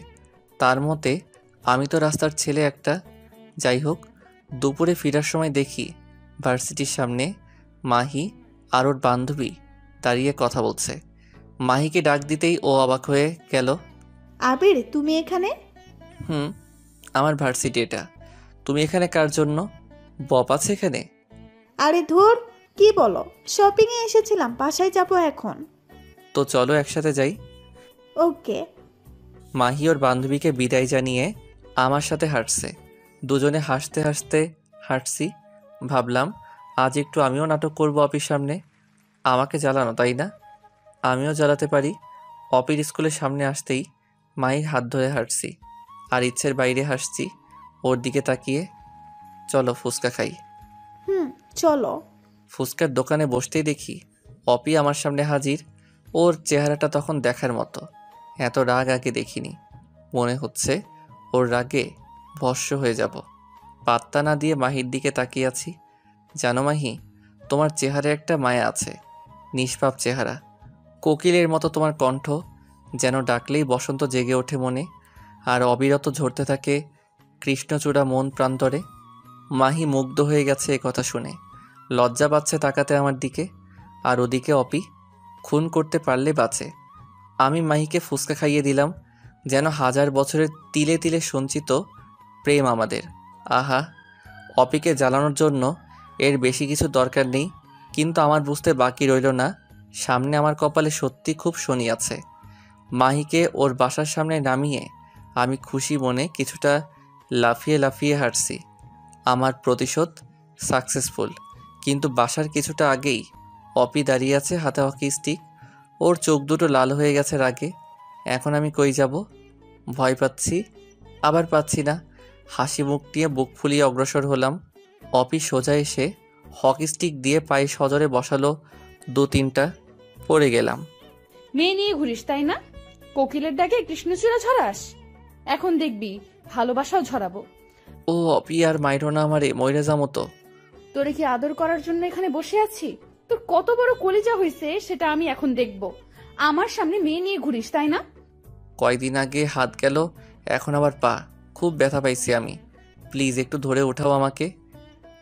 তার মতে আমি তো রাস্তার ছেলে একটা। যাই হোক, দুপুরে ফেরার সময় দেখি ভার্সিটির সামনে মাহি আর ওর বান্ধবী দাঁড়িয়ে কথা বলছে। মাহিকে ডাক দিতেই ও অবাক হয়ে গেল। আবির, তুমি এখানে? হুম, আমার ভার্সিটি এটা। তুমি এখানে কার জন্য? বপ আছে এখানে? আরে ধুর, কি বলো? শপিং এ এসেছিলাম, বাসায় যাব এখন। তো চলো একসাথে যাই। ওকে। মাহি ওর বান্ধবীকে বিদায় জানিয়ে আমার সাথে হাঁটছে। দুজনে হাসতে হাসতে হাঁটছি। ভাবলাম আজ একটু আমিও নাটক করব অপির সামনে। আমাকে জ্বালানো, তাই না? আমিও জ্বালাতে পারি। অপির স্কুলের সামনে আসতেই মাহির হাত ধরে হাঁটছি, আর ইচ্ছের বাইরে হাসছি ওর দিকে তাকিয়ে। চলো ফুচকা খাই। হুম, চলো। ফুচকার দোকানে বসতেই দেখি অপি আমার সামনে হাজির। ওর চেহারাটা তখন দেখার মতো। এত রাগ আগে দেখিনি। মনে হচ্ছে ওর রাগে ভস্ম হয়ে যাব। পাত্তা না দিয়ে মাহির দিকে তাকিয়ে আছি। জানো মাহি, তোমার চেহারায় একটা মায়া আছে। নিষ্পাপ চেহারা, কোকিলের মতো তোমার কণ্ঠ, যেন ডাকলেই বসন্ত জেগে ওঠে মনে, আর অবিরত ঝরতে থাকে কৃষ্ণচূড়া মন প্রান্তরে। মাহি মুগ্ধ হয়ে গেছে এ কথা শুনে। লজ্জা পাচ্ছে তাকাতে আমার দিকে। আর ওদিকে অপি খুন করতে পারলে বাঁচে। আমি মাহিকে ফুসকা খাইয়ে দিলাম, যেন হাজার বছরের তিলে তিলে সঞ্চিত প্রেম আমাদের। আহা, অপিকে জ্বালানোর জন্য এর বেশি কিছু দরকার নেই। কিন্তু আমার বুঝতে বাকি রইল না, সামনে আমার কপালে সত্যি খুব শনি আছে। মাহিকে ওর বাসার সামনে নামিয়ে আমি খুশি মনে কিছুটা লাফিয়ে লাফিয়ে হাঁটছি। আমার প্রতিশোধ সাকসেসফুল। কিন্তু বাসার কিছুটা আগেই অপি দাঁড়িয়ে আছে, হাতে হকি স্টিক। ওর চোখ দুটো লাল হয়ে গেছে রাগে। এখন আমি কই যাব? ভয় পাচ্ছি, আবার পাচ্ছি না। হাসি মুখ নিয়ে বুক ফুলিয়ে অগ্রসর হলাম। অপি সোজা এসে হকি স্টিক দিয়ে পায়ে সজোরে বসালো 2-3টা। পড়ে গেলাম। মেয়ে নিয়ে ঘুরিস তাই না? কোকিলের ডাকে কৃষ্ণচূড়া ঝরাস। এখন দেখবি ভালোবাসাও ঝরাবো। ও অপি, আর মাইরো না আমারে, মইরা যামো তো। তোরে কি আদর করার জন্য এখানে বসে আছি? তোর কত বড় কলিজা হয়েছে সেটা আমি এখন দেখব। আমার সামনে মেয়ে নিয়ে ঘুরিস তাই না? কয়দিন আগে হাত গেল, এখন আবার পা। খুব ব্যথা পাইছি আমি। প্লিজ একটু ধরে উঠাও আমাকে।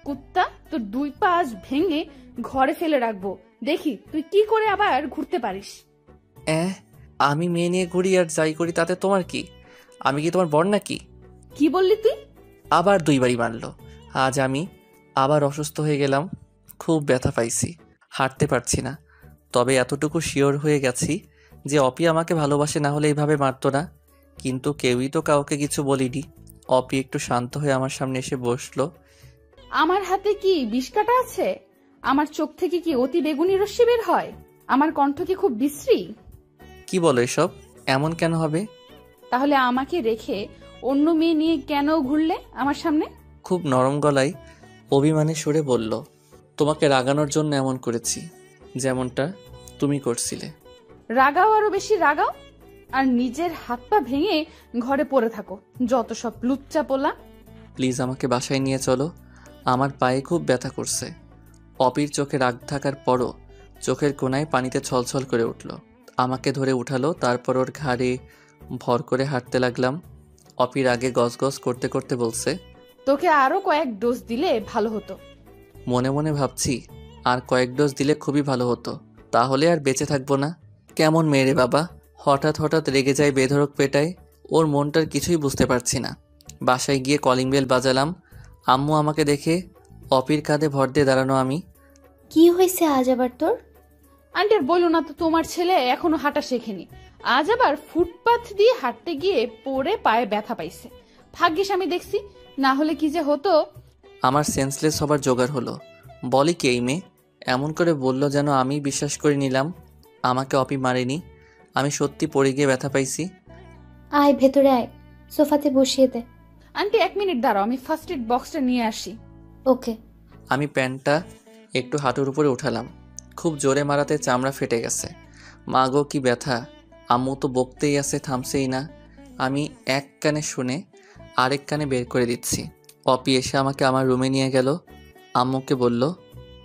কুত্তা, তোর 2 পা আজ ভেঙে ঘরে ফেলে রাখবো। দেখি তুই কি করে আবার ঘুরতে পারিস। আমি মেয়ে নিয়ে ঘুরি আর যাই করি তাতে তোমার কি? আমি কি তোমার বর নাকি? কি বললি তুই? আবার 2 বারই মারলো। আজ আমি আবার অসুস্থ হয়ে গেলাম। খুব ব্যথা পাইছি, হাঁটতে পারছি না। তবে এতটুকু শিওর হয়ে গেছি যে অপি আমাকে ভালোবাসে, না হলে এইভাবে মারতো না। কিন্তু কেউই তো কাউকে কিছু বলিনি। অপি একটু শান্ত হয়ে আমার সামনে এসে বসলো। আমার হাতে কি বিষ কাটা আছে? আমার চোখ থেকে কি অতি বেগুনি রশ্মি বের হয়? আমার কণ্ঠ কি খুব বিশ্রী? কি বলো এসব? এমন কেন হবে? তাহলে আমাকে রেখে অন্য মেয়ে নিয়ে কেন ঘুরলে আমার সামনে? খুব নরম গলায় অভিমানে সুরে বলল, তোমাকে রাগানোর জন্য এমন করেছি, যেমনটা তুমি করছিলে। রাগাও, আরো বেশি রাগাও, আর নিজের হাত পা ভেঙে ঘরে পড়ে থাকো। যত সব লুচ্চা পোলা। প্লিজ আমাকে বাসায় নিয়ে চলো, আমার পায়ে খুব ব্যথা করছে। অপির চোখে রাগ থাকার পরও চোখের কোণায় পানিতে ছলছল করে উঠল। আমাকে ধরে উঠালো, তারপর ওর ঘাড়ে ভর করে হাঁটতে লাগলাম। অপির আগে গজগজ করতে করতে বলছে, তোকে আরো কয়েক ডোজ দিলে ভালো হতো। মনে মনে ভাবছি আর কয়েক ডোজ দিলে খুবই ভালো হতো, তাহলে আর বেঁচে থাকবো না। কেমন মেরে বাবা, হঠাৎ হঠাৎ রেগে যায় বেধড়ক পেটায়। ওর মনটার কিছুই বুঝতে পারছি না। বাসায় গিয়ে কলিং বেল বাজালাম। আম্মু আমাকে দেখে অপির কাঁধে ভর দিয়ে দাঁড়ানো। আমি, কি হয়েছে আজ আবার তোর? আন্টি আর বলো না তো, তোমার ছেলে এখনো হাঁটা শেখেনি। আজ আবার ফুটপাথ দিয়ে হাঁটতে গিয়ে পড়ে পায়ে ব্যথা পাইছে। ভাগ্যিস আমি দেখছি, না হলে কি যে হতো। আমার সেন্সলেস হবার জোগাড় হলো। বলি কি এই মেয়ে? এমন করে বলল যেন আমি বিশ্বাস করে নিলাম আমাকে অপি মারেনি। আমি সত্যি পড়ে গিয়ে ব্যথা পাইছি। আয় ভেতরে আয়, সোফাতে বসিয়ে দে। আন্টি 1 মিনিট দাঁড়াও, আমি ফার্স্ট এড বক্সটা নিয়ে আসি। ওকে। আমি প্যান্টটা একটু হাঁটুর উপরে উঠালাম। খুব জোরে মারাতে চামড়া ফেটে গেছে। মা গো কি ব্যথা! আম্মু তো বকতেই আছে, থামছেই না। আমি এক কানে শুনে আরেক কানে বের করে দিচ্ছি। অপি এসে আমাকে আমার রুমে নিয়ে গেল। আম্মুকে বলল,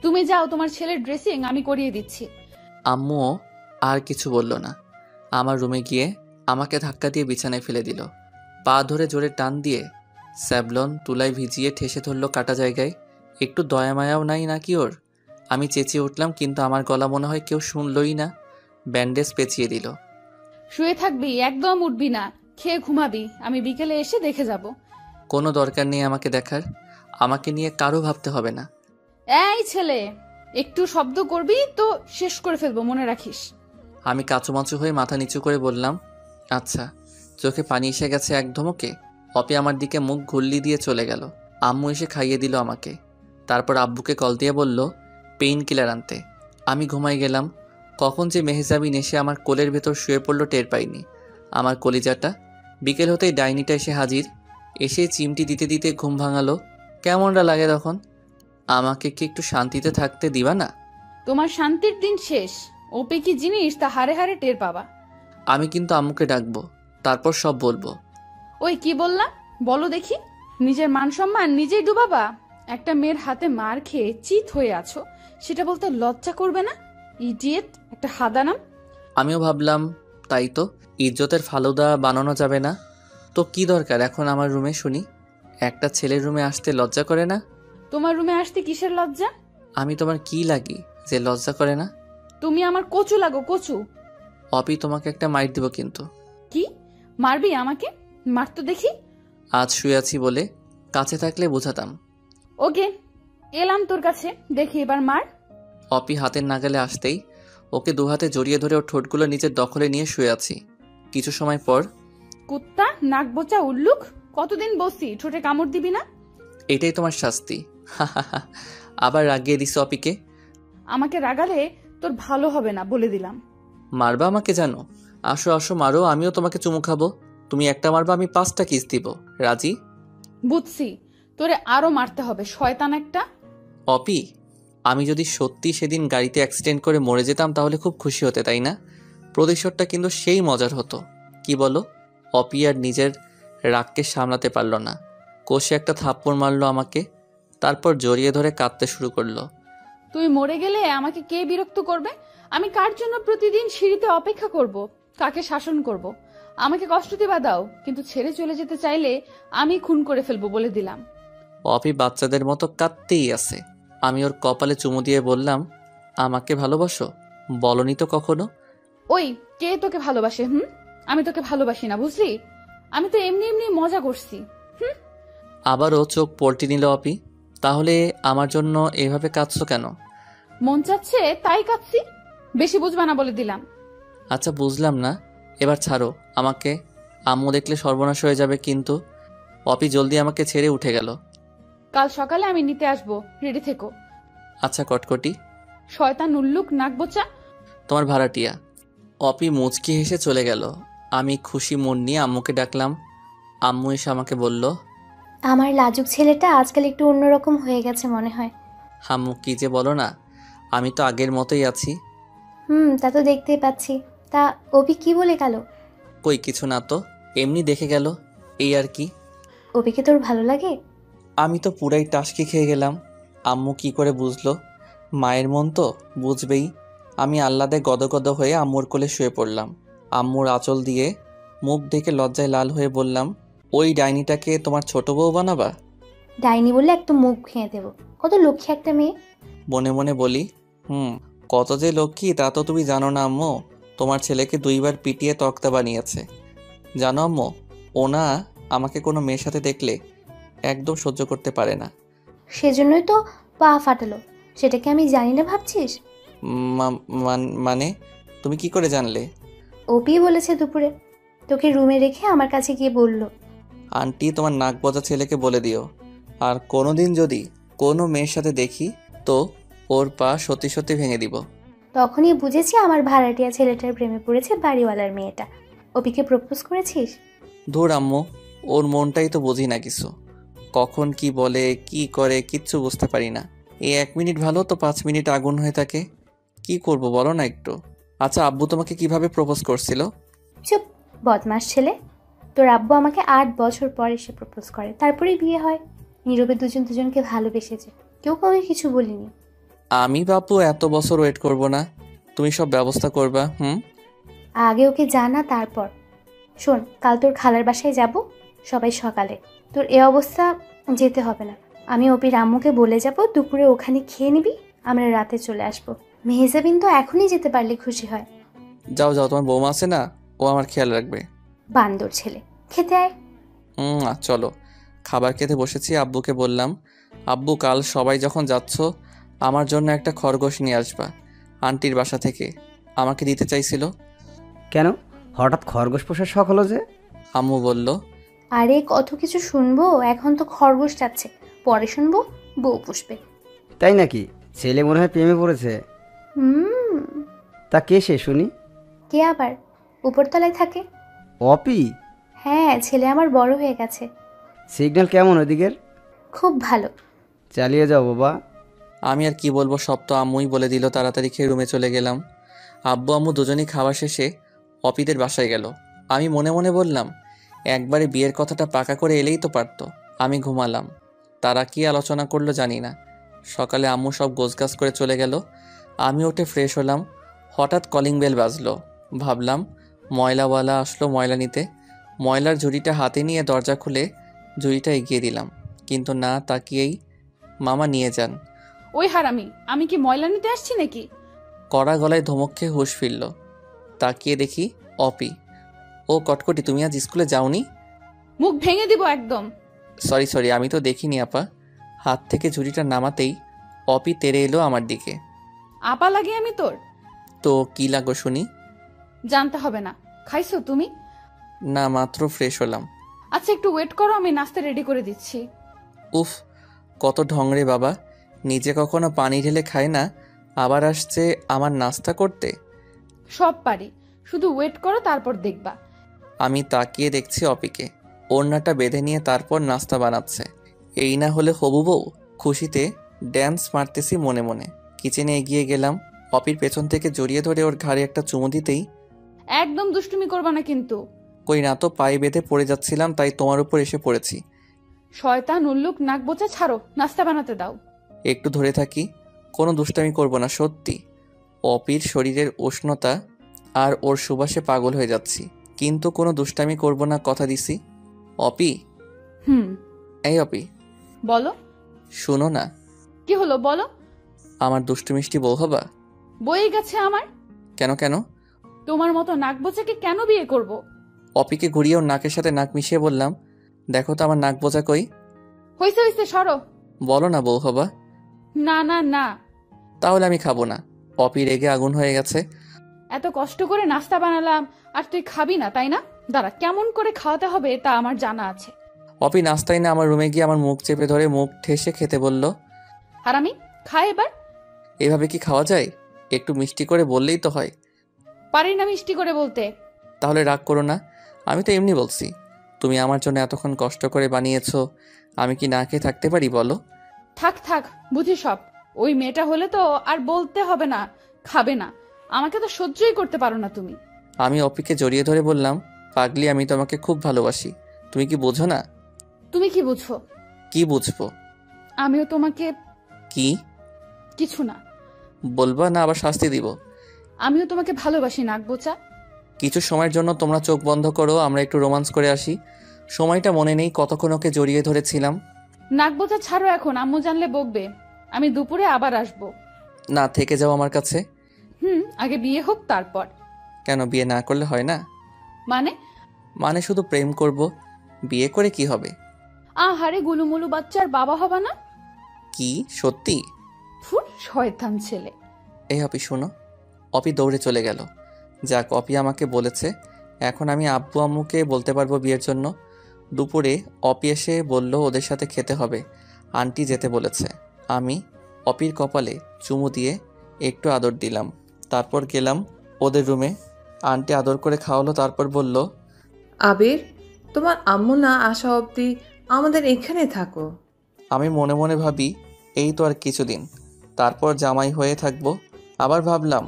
তুমি যাও, তোমার ছেলের ড্রেসিং আমি করিয়ে দিচ্ছি। আম্মুও আর কিছু বলল না। আমার রুমে গিয়ে আমাকে ধাক্কা দিয়ে বিছানায় ফেলে দিল। পা ধরে জোরে টান দিয়ে স্যাভলন তুলায় ভিজিয়ে ঠেসে ধরলো কাটা জায়গায়। একটু দয়া মায়াও নাই নাকি ওর? আমি চেঁচিয়ে উঠলাম, কিন্তু আমার গলা মনে হয় কেউ শুনলই না। ব্যান্ডেজ পেঁচিয়ে দিল। শুয়ে থাকবি, একদম উঠবি না। খেয়ে ঘুমাবি, আমি বিকেলে এসে দেখে যাব। কোনো দরকার নেই আমাকে দেখার। আমাকে নিয়ে কারো ভাবতে হবে না। এই ছেলে, একটু শব্দ করবি তো শেষ করে ফেলবো, মনে রাখিস। আমি কাঁচুমাচু হয়ে মাথা নিচু করে বললাম, আচ্ছা। চোখে পানি এসে গেছে এক ধমকে। অপি আমার দিকে মুখ ঘুরলি দিয়ে চলে গেল। আম্মু এসে খাইয়ে দিল আমাকে। তারপর আব্বুকে কল দিয়ে বলল পেইন কিলার আনতে। আমি ঘুমাই গেলাম। কখন যে মেহজাবিন এসে আমার কোলের ভেতর শুয়ে পড়ল টের পাইনি। আমার কলিজাটা। বিকেল হতেই ডাইনিটা এসে হাজির। এসে চিমটি দিতে দিতে ঘুম ভাঙালো। কেমনটা লাগে তখন? আমাকে কি একটু শান্তিতে থাকতে দিবা না? তোমার শান্তির দিন শেষ। ওপে কি জিনিস তা হারে হারে টের পাবা। আমি কিন্তু আম্মুকে ডাকবো, তারপর সব বলবো। ওই কি বললাম বলো দেখি। নিজের মান সম্মান নিজেই ডুবাবা? একটা মেয়ের হাতে মার খেয়ে চিত হয়ে আছো, সেটা বলতে লজ্জা করবে না? ইডিয়েট, একটা হাদানাম। আমিও ভাবলাম তাই তো, ইজ্জতের ফালুদা বানানো যাবে না তো কি দরকার এখন আমার রুমে শুনি? একটা ছেলের রুমে আসতে লজ্জা করে না? তোমার রুমে আসতে কিসের লজ্জা? আমি তোমার কি লাগি যে লজ্জা করে না? তুমি আমার কচু লাগো, কচু। অপি তোমাকে একটা মাইর দিব কিন্তু। কি মারবি আমাকে? মার তো দেখি। আজ শুয়ে আছি বলে, কাছে থাকলে বোঝাতাম। ওকে, এলাম তোর কাছে, দেখি এবার মার। অপি হাতের নাগালে আসতেই ওকে দুহাতে জড়িয়ে ধরে ওর ঠোঁটগুলো নিজের দখলে নিয়ে শুয়ে আছি। কিছু সময় পর, কুত্তা, নাক বোচা উল্লুক, কতদিন বসি, ঠোঁটে কামড় দিবি না? এটাই তোমার শাস্তি। আবার রাগিয়ে দিস অপিকে। আমাকে রাগালে তোর ভালো হবে না বলে দিলাম। মারবা আমাকে জানো? আসো আসো মারো, আমিও তোমাকে চুমু খাবো। তুমি একটা মারবা, আমি 5টা কিস দিব। রাজি? বুঝছি, তোরে আরো মারতে হবে শয়তান একটা। অপি, আমি যদি সত্যি সেদিন গাড়িতে অ্যাক্সিডেন্ট করে মরে যেতাম তাহলে খুব খুশি হতে, তাই না? প্রতিশোধটা কিন্তু সেই মজার হতো, কি বলো? অপি আর নিজের রাগকে সামলাতে পারল না, কষে একটা থাপ্পড় মারলো আমাকে, তারপর জড়িয়ে ধরে কাঁদতে শুরু করলো। তুই মরে গেলে আমাকে কে বিরক্ত করবে? আমি কার জন্য প্রতিদিন সিঁড়িতে অপেক্ষা করব? কাকে শাসন করব? আমাকে কষ্ট দিবা দাও, কিন্তু ছেড়ে চলে যেতে চাইলে আমি খুন করে ফেলবো বলে দিলাম। অপি বাচ্চাদের মতো কাঁদতেই আছে। আমি ওর কপালে চুমু দিয়ে বললাম, আমাকে ভালোবাসো? বলনি তো কখনো। ওই, কে তোকে ভালোবাসে? আমি তোকে ভালোবাসি না, বুঝলি? আমি তো এমনি এমনি মজা করছি। আবারও চোখ পল্টি নিল অপি। তাহলে আমার জন্য এভাবে কাঁদছো কেন? মন চাচ্ছে তাই কাঁদছি। বেশি বুঝবা না বলে দিলাম। আচ্ছা বুঝলাম না, এবার ছাড়ো আমাকে। আম্মু দেখলে সর্বনাশ হয়ে যাবে কিন্তু। অপি জলদি আমাকে ছেড়ে উঠে গেল। কাল সকালে আমি নিতে আসবো, রেডি থেকো। আচ্ছা কটকটি। শয়তান উল্লুক নাকবোচা। তোমার ভাড়াটিয়া। অপি মুচকি হেসে চলে গেল। আমি খুশি মন নিয়ে আম্মুকে ডাকলাম। আম্মু এসে আমাকে বলল, আমার লাজুক ছেলেটা আজকাল একটু অন্যরকম হয়ে গেছে মনে হয়। আম্মু কি যে বলো না, আমি তো আগের মতোই আছি। তা তো দেখতেই পাচ্ছি। তা অভি কি বলে গেল? কই কিছু না তো, এমনি দেখে গেল, এই আর কি। অভিকে তোর ভালো লাগে? আমি তো পুরাই টাসকি খেয়ে গেলাম। আম্মু কি করে বুঝলো? মায়ের মন তো বুঝবেই। আমি আহ্লাদে গদগদ হয়ে আম্মুর কোলে শুয়ে পড়লাম। আম্মুর আঁচল দিয়ে মুখ ঢেকে লজ্জায় লাল হয়ে বললাম, ওই ডাইনিটাকে তোমার ছোট বউ বানাবা? ডাইনি বললে একদম মুখ ভেঙে দেবো। কত লক্ষ্মী একটা মেয়ে। মনে মনে বলি, কত যে লক্ষ্মী তা তো তুমি জানো না আম্মু। তোমার ছেলেকে 2বার পিটিয়ে তক্তা বানিয়েছে। জানো আম্মু, ওনা আমাকে কোনো মেয়ের সাথে দেখলে একদম সহ্য করতে পারে না। সেজন্যই তো পা ফাটালো। সেটাকে আমি জানি না ভাবছিস? মানে তুমি কি করে জানলে? অপি বলেছে দুপুরে। তোকে রুমে রেখে আমার কাছে গিয়ে বলল। আন্টি তোমার নাক বজা ছেলেকে বলে দিও, আর কোনোদিন যদি কোনো মেয়ের সাথে দেখি তো ওর পা সত্যি সত্যি ভেঙে দিব। তখনই বুঝেছি আমার ভাড়াটিয়া ছেলেটার প্রেমে পড়েছে বাড়িওয়ালার মেয়েটা। অপিকে প্রপোজ করেছিস? ধুর আম্মু, ওর মনটাই তো বুঝি না কিছু। কখন কি বলে কি করে কিচ্ছু বুঝতে পারি না। এই 1 মিনিট ভালো তো 5 মিনিট আগুন হয়ে থাকে। কি করব বলো না একটু। আচ্ছা আব্বু তোমাকে কিভাবে প্রপোজ করছিল? চুপ, বদমাস ছেলে। তোর আব্বু আমাকে 8 বছর পর এসে প্রপোজ করে, তারপরেই বিয়ে হয়। নীরবে দুজন দুজনকে ভালোবেসেছে, কেউ কাউকে কিছু বলিনি। আমি বাপু এত বছর ওয়েট করব না, তুমি সব ব্যবস্থা করবা। আগে ওকে জানা, তারপর। শোন, কাল তোর খালার বাসায় যাব, সবাই সকালে। তোর এ অবস্থা যেতে হবে না। আমি অপির আম্মুকে বলে যাব, দুপুরে ওখানে খেয়ে নিবি, আমরা রাতে চলে আসবো। মেহজাবিন তো এখনই যেতে পারলে খুশি হয়। যাও যাও, তোমার বৌমা আছে না, ও আমার খেয়াল রাখবে। বান্দর ছেলে, খেতে আয়। চলো। খাবার খেতে বসেছি। আব্বুকে বললাম, আব্বু কাল সবাই যখন যাচ্ছ আমার জন্য একটা খরগোশ নিয়ে আসবা, আন্টির বাসা থেকে আমাকে দিতে চাইছিল। কেন হঠাৎ খরগোশ পোষার শখ হলো যে? আম্মু বলল, আরে কত কিছু শুনবো, এখন তো খরগোশ যাচ্ছে, পরে শুনবো বউ পুষবে। তাই নাকি? ছেলে মনে হয় প্রেমে পড়েছে। তা কে সে শুনি? কে আবার? উপরতলায় থাকে। অপি? হ্যাঁ, ছেলে আমার বড় হয়ে গেছে। সিগন্যাল কেমন ওদিকের? খুব ভালো। চালিয়ে যাও বাবা। আমি আর কি বলবো, সব তো আম্মুই বলে দিল। তাড়াতাড়ি খেয়ে রুমে চলে গেলাম। আব্বু আম্মু দুজনেই খাওয়া শেষে অপিদের বাসায় গেল। আমি মনে মনে বললাম, একবারে বিয়ের কথাটা পাকা করে এলেই তো পারতো। আমি ঘুমালাম। তারা কি আলোচনা করলো জানি না। সকালে আম্মু সব গোছগাছ করে চলে গেল। আমি উঠে ফ্রেশ হলাম। হঠাৎ কলিং বেল বাজলো। ভাবলাম ময়লাওয়ালা আসলো ময়লা নিতে। ময়লার ঝুড়িটা হাতে নিয়ে দরজা খুলে ঝুড়িটা এগিয়ে দিলাম, কিন্তু না তাকিয়েই মামা নিয়ে যান। ওই হারামি, আমি কি ময়লা নিতে আসছি নাকি? কড়া গলায় ধমক খেয়ে হুঁশ ফিরল। তাকিয়ে দেখি অপি। ও কটকটি, তুমি আজ স্কুলে যাওনি? মুখ ভেঙে দিব একদম। সরি, আমি তো দেখিনি আপা। হাত থেকে ঝুড়িটা নামাতেই অপি তেড়ে এলো আমার দিকে। আপা লাগে আমি তোর? তো কি লাগো শুনি? জানতে হবে না। খাইছো তুমি? না, মাত্র ফ্রেশ হলাম। আচ্ছা একটু ওয়েট করো, আমি নাস্তা রেডি করে দিচ্ছি। উফ, কত ঢং রে বাবা, নিজে কখনো পানি ঢেলে খায় না, আবার আসছে আমার নাস্তা করতে। সব পারি, শুধু ওয়েট করো, তারপর দেখবা। আমি তাকিয়ে দেখছি অপিকে, ওড়নাটা বেঁধে নিয়ে তারপর নাস্তা বানাচ্ছে। এই না হলে হবু বউ। খুশিতে ড্যান্স মারতেছি মনে মনে। কিচেনে এগিয়ে গেলাম, অপির পেছন থেকে জড়িয়ে ধরে ওর ঘাড়ে একটা চুমু দিতেই, একদম দুষ্টুমি করবা না কিন্তু। কই না তো, পায়ে বেঁধে পড়ে যাচ্ছিলাম, তাই তোমার উপর এসে পড়েছি। শয়তান উল্লুক, নাক বোচা ছাড়ো, নাস্তা বানাতে দাও। একটু ধরে থাকি, কোনো দুষ্টামি করব না সত্যি। অপির শরীরের উষ্ণতা আর ওর সুবাসে পাগল হয়ে যাচ্ছি, কিন্তু কোনো দুষ্টামি করব না, কথা দিছি। অপি, হুম, এই অপি, বলো। শুনো না, কি হলো বলো। আমার দুষ্টু মিষ্টি বউ হবা? বয়ে গেছে আমার। কেন কেন? তোমার মতো নাক বোচাকে কেন বিয়ে করব? অপিকে ঘুরিয়ে ওর নাকের সাথে নাক মিশিয়ে বললাম, দেখো তো আমার নাক বোঝা কই। হইছে হইছে, সরো। বলো না বউ হবা। না না না। তাহলে আমি খাবো না। অপি রেগে আগুন হয়ে গেছে। এত কষ্ট করে নাস্তা বানালাম আর তুই খাবি না, তাই না? দাঁড়া, কেমন করে খাওয়াতে হবে তা আমার জানা আছে। অপি নাস্তায় না আমার রুমে গিয়ে আমার মুখ চেপে ধরে মুখ ঠেসে খেতে বলল। আর আমি খাই এবার। এভাবে কি খাওয়া যায়? একটু মিষ্টি করে বললেই তো হয়। পারি না মিষ্টি করে বলতে। তাহলে রাগ করো না, আমি তো এমনি বলছি। তুমি আমার জন্য এতক্ষণ কষ্ট করে বানিয়েছো, আমি কি না খেয়ে থাকতে পারি বলো? থাক থাক, বুঝি সব। ওই মেয়েটা হলে তো আর বলতে হবে না, খাবে না। আমাকে তো সহ্যই করতে পারো না তুমি। আমি অপিকে জড়িয়ে ধরে বললাম, পাগলি, আমি তোমাকে খুব ভালোবাসি, তুমি কি বোঝো না? তুমি কি বুঝো? কি বুঝবো? আমিও তোমাকে। কি? কিছু না। বলবা না আবার শাস্তি দিব? আমিও তোমাকে ভালোবাসি নাক বোচা। কিছু সময়ের জন্য তোমরা চোখ বন্ধ করো, আমরা একটু রোমান্স করে আসি। সময়টা মনে নেই কতক্ষণ ওকে জড়িয়ে ধরেছিলাম। নাক বোচা ছাড়ো এখন, আম্মু জানলে বকবে। আমি দুপুরে আবার আসবো। না, থেকে যাও আমার কাছে। আগে বিয়ে হোক তারপর। কেন, বিয়ে না করলে হয় না? মানে? মানে শুধু প্রেম করব, বিয়ে করে কি হবে? আহারে গুলুমুলু বাচ্চার বাবা হবা না? কি সত্যি? ফুট শয়তান ছেলে। এই অপি শোনো। অপি দৌড়ে চলে গেল। যাক, অপি আমাকে বলেছে, এখন আমি আব্বু আম্মুকে বলতে পারবো বিয়ের জন্য। দুপুরে অপি এসে বলল ওদের সাথে খেতে হবে, আন্টি যেতে বলেছে। আমি অপির কপালে চুমু দিয়ে একটু আদর দিলাম, তারপর গেলাম ওদের রুমে। আন্টি আদর করে খাওয়ালো, তারপর বলল, আবির, তোমার আম্মু না আসা অবধি আমাদের এখানে থাকো। আমি মনে মনে ভাবি, এই তো আর কিছুদিন, তারপর জামাই হয়ে থাকবো। আবার ভাবলাম,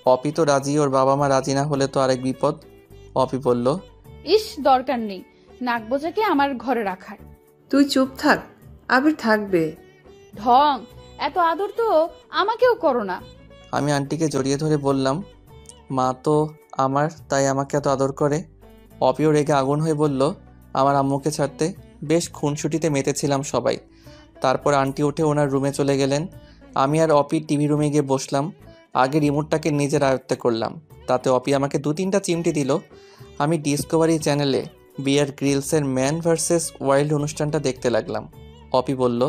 অপি তো রাজি, ওর বাবা মা রাজি না হলে তো আরেক বিপদ। অপি বলল, ইস, দরকার নেই নাক বোচাকে আমার ঘরে রাখার। তুই চুপ থাক, আবির থাকবে। ঢং, এত আদর তো আমাকেও করো না। আমি আন্টিকে জড়িয়ে ধরে বললাম, মা তো আমার, তাই আমাকে এত আদর করে। অপিও রেগে আগুন হয়ে বলল আমার আম্মুকে ছাড়তে। বেশ খুনসুটিতে মেতেছিলাম সবাই। তারপর আন্টি উঠে ওনার রুমে চলে গেলেন। আমি আর অপি টিভি রুমে গিয়ে বসলাম। আগে রিমোটটাকে নিজের আয়ত্তে করলাম, তাতে অপি আমাকে 2-3টা চিমটি দিল। আমি ডিসকভারি চ্যানেলে বিয়ার গ্রিলসের ম্যান ভার্সেস ওয়াইল্ড অনুষ্ঠানটা দেখতে লাগলাম। অপি বলল,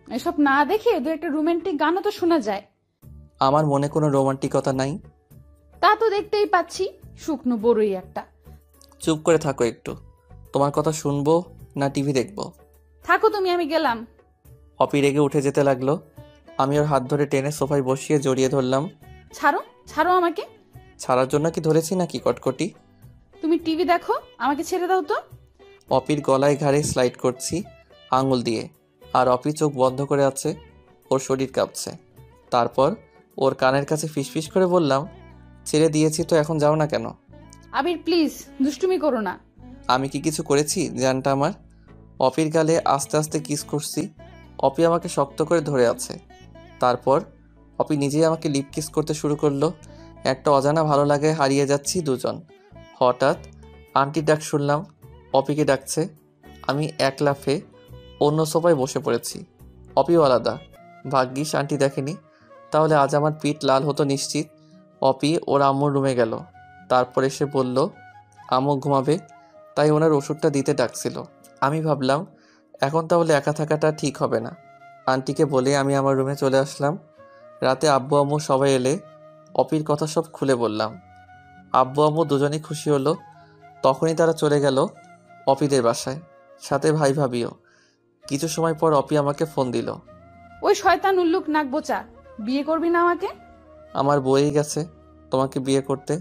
এসব না দেখে দু একটা রোমান্টিক গানও তো শোনা যায়। আমার মনে কোনো রোমান্টিকতা নাই। তা তো দেখতেই পাচ্ছি, শুকনো বড়ই একটা। চুপ করে থাকো একটু। তোমার কথা শুনবো না টিভি দেখবো? থাকো তুমি, আমি গেলাম। অপি রেগে উঠে যেতে লাগলো। আমি ওর হাত ধরে টেনে সোফায় বসিয়ে জড়িয়ে ধরলাম। ছাড়ো ছাড়ো আমাকে। ছাড়ার জন্য কি ধরেছি নাকি কটকটি? তুমি টিভি দেখো, আমাকে ছেড়ে দাও তো। অপির গলায় ঘাড়ে স্লাইড করছি আঙুল দিয়ে, আর অপি চোখ বন্ধ করে আছে, ওর শরীর কাঁপছে। তারপর ওর কানের কাছে ফিসফিস করে বললাম, ছেড়ে দিয়েছি তো, এখন যাও না কেন? আবির প্লিজ, দুষ্টুমি করো না। আমি কি কিছু করেছি জানটা আমার? অপির গালে আস্তে আস্তে কিস করছি। অপি আমাকে শক্ত করে ধরে আছে। তারপর অপি নিজেই আমাকে লিপ কিস করতে শুরু করলো। একটা অজানা ভালো লাগে, হারিয়ে যাচ্ছি দুজন। হঠাৎ আন্টির ডাক শুনলাম, অপিকে ডাকছে। আমি এক লাফে অন্য সোফায় বসে পড়েছি। অপিও আলাদা। ভাগ্যিস আন্টি দেখেনি, তাহলে আজ আমার পিঠ লাল হতো নিশ্চিত। অপি ওর আম্মুর রুমে গেল। তারপর এসে বলল আম্মু ঘুমাবে, তাই ওনার ওষুধটা দিতে ডাকছিল। আমি ভাবলাম এখন তাহলে একা থাকাটা ঠিক হবে না। আন্টিকে বলে আমি আমার রুমে চলে আসলাম। রাতে আব্বু আম্মু সবাই এলে অপির কথা সব খুলে বললাম। আব্বু আম্মু দুজনেই খুশি হলো। তখনই তারা চলে গেল অপিদের বাসায়, সাথে ভাই ভাবিও। কিছু সময় পর অপি আমাকে ফোন দিল। ওই শয়তান উল্লুক নাক বোচা, বিয়ে করবি না আমাকে? আমার বয়েই গেছে তোমাকে বিয়ে করতে।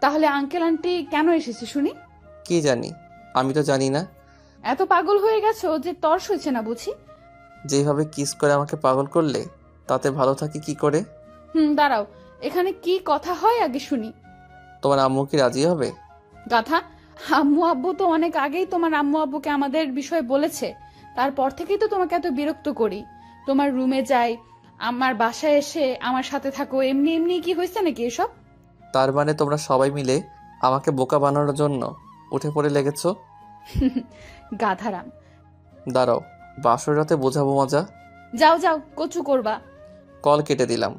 তাহলে আঙ্কেল আন্টি কেন এসেছে শুনি? কি জানি, আমি তো জানি না। এত পাগল হয়ে গেছো যে তর্স হয়েছে না বুঝি? যেভাবে কিস করে আমাকে পাগল করলে তাতে ভালো থাকি কি করে? দাঁড়াও, এখানে কি কথা হয় আগে শুনি। তোমার আম্মু কি রাজি হবে? গাধা, আম্মু আব্বু তো অনেক আগেই তোমার আম্মু আব্বুকে আমাদের বিষয়ে বলেছে। তারপর থেকেই তো তোমাকে এত বিরক্ত করি। তোমার রুমে যাই, আমার বাসায় এসে আমার সাথে থাকো, এমনি এমনি কি হয়েছে নাকি এসব? তার মানে তোমরা সবাই মিলে আমাকে বোকা বানানোর জন্য উঠে পড়ে লেগেছো? গাধারাম। দাঁড়াও, বাসর রাতে বোঝাবো মজা। যাও যাও, কচু করবা। কল কেটে দিলাম।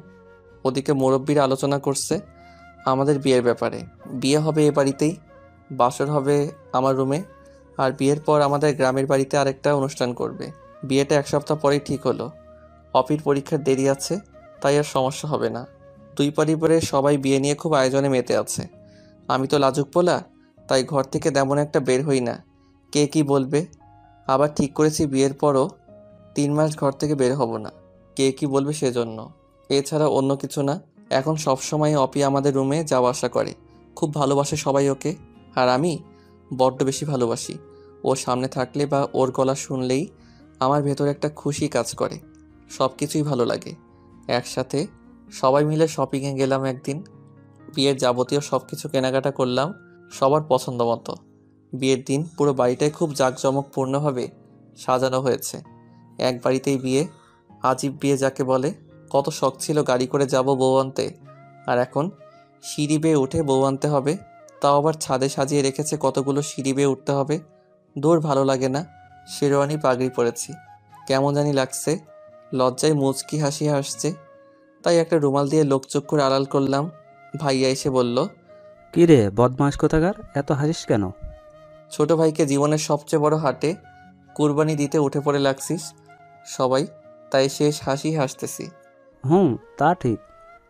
ওদিকে মুরব্বীরা আলোচনা করছে আমাদের বিয়ের ব্যাপারে। বিয়ে হবে এ বাড়িতেই, বাসর হবে আমার রুমে, আর বিয়ের পর আমাদের গ্রামের বাড়িতে আরেকটা অনুষ্ঠান করবে। বিয়েটা 1 সপ্তাহ পরেই ঠিক হলো। অপির পরীক্ষার দেরি আছে, তাই আর সমস্যা হবে না। দুই পরিবারের সবাই বিয়ে নিয়ে খুব আয়োজনে মেতে আছে। আমি তো লাজুক পোলা, তাই ঘর থেকে তেমন একটা বের হই না। কে কি বলবে। আবার ঠিক করেছি বিয়ের পরও 3 মাস ঘর থেকে বের হব না, কে কি বলবে সেজন্য। এছাড়া অন্য কিছু না। এখন সবসময় অপি আমাদের রুমে যাওয়া আসা করে। খুব ভালোবাসে সবাই ওকে, আর আমি বড্ড বেশি ভালোবাসি। ও সামনে থাকলে বা ওর গলা শুনলেই আমার ভেতরে একটা খুশি কাজ করে। সব কিছুই ভালো লাগে। একসাথে সবাই মিলে শপিংয়ে গেলাম একদিন। বিয়ের যাবতীয় সব কিছু কেনাকাটা করলাম সবার পছন্দ মতো। বিয়ের দিন পুরো বাড়িটাই খুব জাঁকজমকপূর্ণভাবে সাজানো হয়েছে। এক বাড়িতেই বিয়ে, আজীব বিয়ে যাকে বলে। কত শখ ছিল গাড়ি করে যাব বউ আনতে, আর এখন সিঁড়ি বেয়ে উঠে বউ আনতে হবে। তাও আবার ছাদে সাজিয়ে রেখেছে কতগুলো সিঁড়ি বেয়ে উঠতে হবে। দূর ভালো লাগে না। শেরওয়ানি পাগড়ি পরেছি, কেমন জানি লাগছে। লজ্জায় মুচকি হাসি হাসছে, তাই একটা রুমাল দিয়ে লোকচোখ করে আড়াল করলাম। ভাইয়া এসে বলল, কি রে বদমাস কোথাকার, এত হাসিস কেন? ছোট ভাইকে জীবনের সবচেয়ে বড় হাটে কুরবানি দিতে উঠে পড়ে লাগছিস সবাই, তাই শেষ হাসি হাসতেছি। তা ঠিক।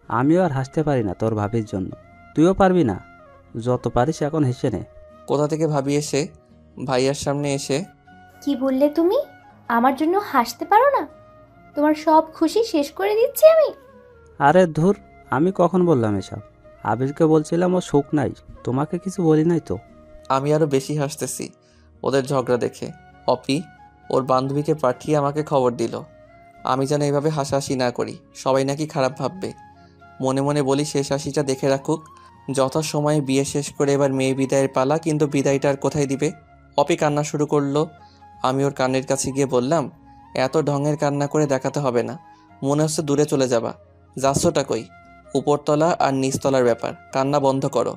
আমিও আর হাসতে পারি না তোর ভাবির জন্য। তুইও পারবি না, যত পারিস এখন হেসে নে। কোথা থেকে ভাবি এসে ভাইয়ার সামনে এসে, কি বললে তুমি? আমার জন্য হাসতে পারো না? তোমার সব খুশি শেষ করে দিচ্ছি আমি। আরে ধুর, আমি কখন বললাম এসব? আবিরকে বলছিলাম ও সুখ নাই, তোমাকে কিছু বলি নাই তো। আমি আরো বেশি হাসতেছি ওদের ঝগড়া দেখে। অপি ওর বান্ধবীকে পাঠিয়ে আমাকে খবর দিল আমি যেন এভাবে হাসাহাসি না করি, সবাই নাকি খারাপ ভাববে। মনে মনে বলি শেষ হাসিটা দেখে রাখুক। যথাসময়ে বিয়ে শেষ করে এবার মেয়ে বিদায়ের পালা, কিন্তু বিদায়টা আর কোথায় দিবে। অপি কান্না শুরু করলো। আমি ওর কানের কাছে গিয়ে বললাম, এত ঢঙের কান্না করে দেখাতে হবে না, মনে হচ্ছে দূরে চলে যাবা। যাচ্ছটা কই? উপরতলা আর নিচতলার ব্যাপার, কান্না বন্ধ করো।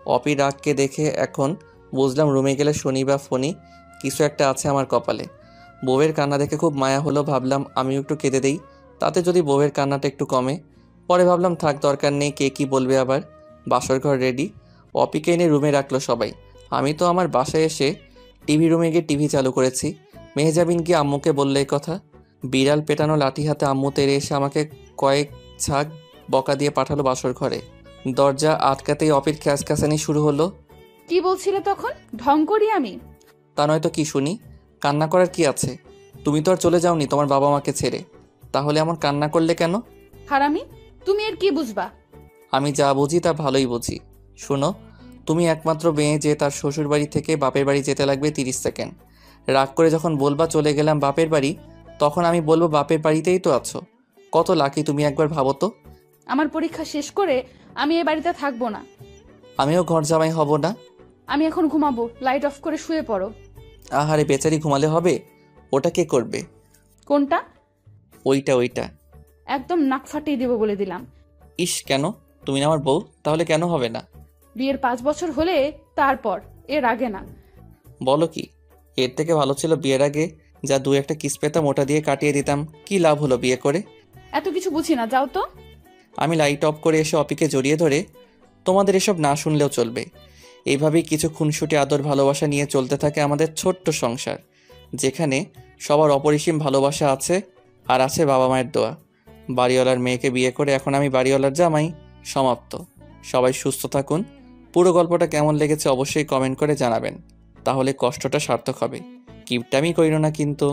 অপি রাগকে দেখে এখন বুঝলাম রুমে গেলে শনি বা ফনি কিছু একটা আছে আমার কপালে। বউয়ের কান্না দেখে খুব মায়া হলো, ভাবলাম আমিও একটু কেঁদে দেই, তাতে যদি বউয়ের কান্নাটা একটু কমে। পরে ভাবলাম থাক, দরকার নেই, কে কি বলবে আবার। বাসর ঘর রেডি, অপিকে এনে রুমে রাখলো সবাই। আমি তো আমার বাসায় এসে টিভি রুমে গিয়ে টিভি চালু করেছি। মেহজাবিন কি আম্মুকে বললে এই কথা? বিড়াল পেটানো লাঠি হাতে আম্মু তেড়ে এসে আমাকে কয়েক ঝাঁক বকা দিয়ে পাঠালো বাসর ঘরে। দরজা আটকাতেই অপির খ্যাসখ্যাসানি শুরু হলো। কি বলছিলে তখন? ঢং করি আমি? তা নয়তো কি শুনি, কান্না করার কি আছে? তুমি তো আর চলে যাওনি তোমার বাবা মাকে ছেড়ে, তাহলে এমন কান্না করলে কেন? হারামি, তুমি এর কি বুঝবা? আমি যা বুঝি তা ভালোই বুঝি। শোনো, তুমি একমাত্র মেয়ে যে তার শ্বশুর বাড়ি থেকে বাপের বাড়ি যেতে লাগবে 30 সেকেন্ড। রাগ করে যখন বলবা চলে গেলাম বাপের বাড়ি, তখন আমি বলবো বাপের বাড়িতেই তো আছো। কত লাকি তুমি, একবার ভাবো তো। আমার পরীক্ষা শেষ করে আমি এ বাড়িতে থাকবো না। আমিও ঘর জামাই হব না। আমি এখন ঘুমাবো, লাইট অফ করে শুয়ে পড়ো। আহারে বেচারি ঘুমালে হবে? ওটা কে করবে? কোনটা? ওইটা। একদম নাক ফাটিয়ে দেবো বলে দিলাম। ইস, কেন? তুমি না আমার বউ, তাহলে কেন হবে না? বিয়ের 5 বছর হলে তারপর, এর আগে না। বলো কি? এর থেকে ভালো ছিল বিয়ের আগে যা 2-1 কিস পেতাম ওটা দিয়ে কাটিয়ে দিতাম। কি লাভ হলো বিয়ে করে? এত কিছু বুঝি না, যাও তো। আমি লাইট অফ করে এসে অপিকে জড়িয়ে ধরে, তোমাদের এসব না শুনলেও চলবে। এইভাবেই কিছু খুনসুটি আদর ভালোবাসা নিয়ে চলতে থাকে আমাদের ছোট্ট সংসার, যেখানে সবার অপরিসীম ভালোবাসা আছে, আর আছে বাবা মায়ের দোয়া। বাড়িওয়ালার মেয়েকে বিয়ে করে এখন আমি বাড়িওয়ালার জামাই। সমাপ্ত। সবাই সুস্থ থাকুন। পুরো গল্পটা কেমন লেগেছে অবশ্যই কমেন্ট করে জানাবেন, তাহলে কষ্টটা সার্থক হবে। কিপটামি কইরো না কিন্তু।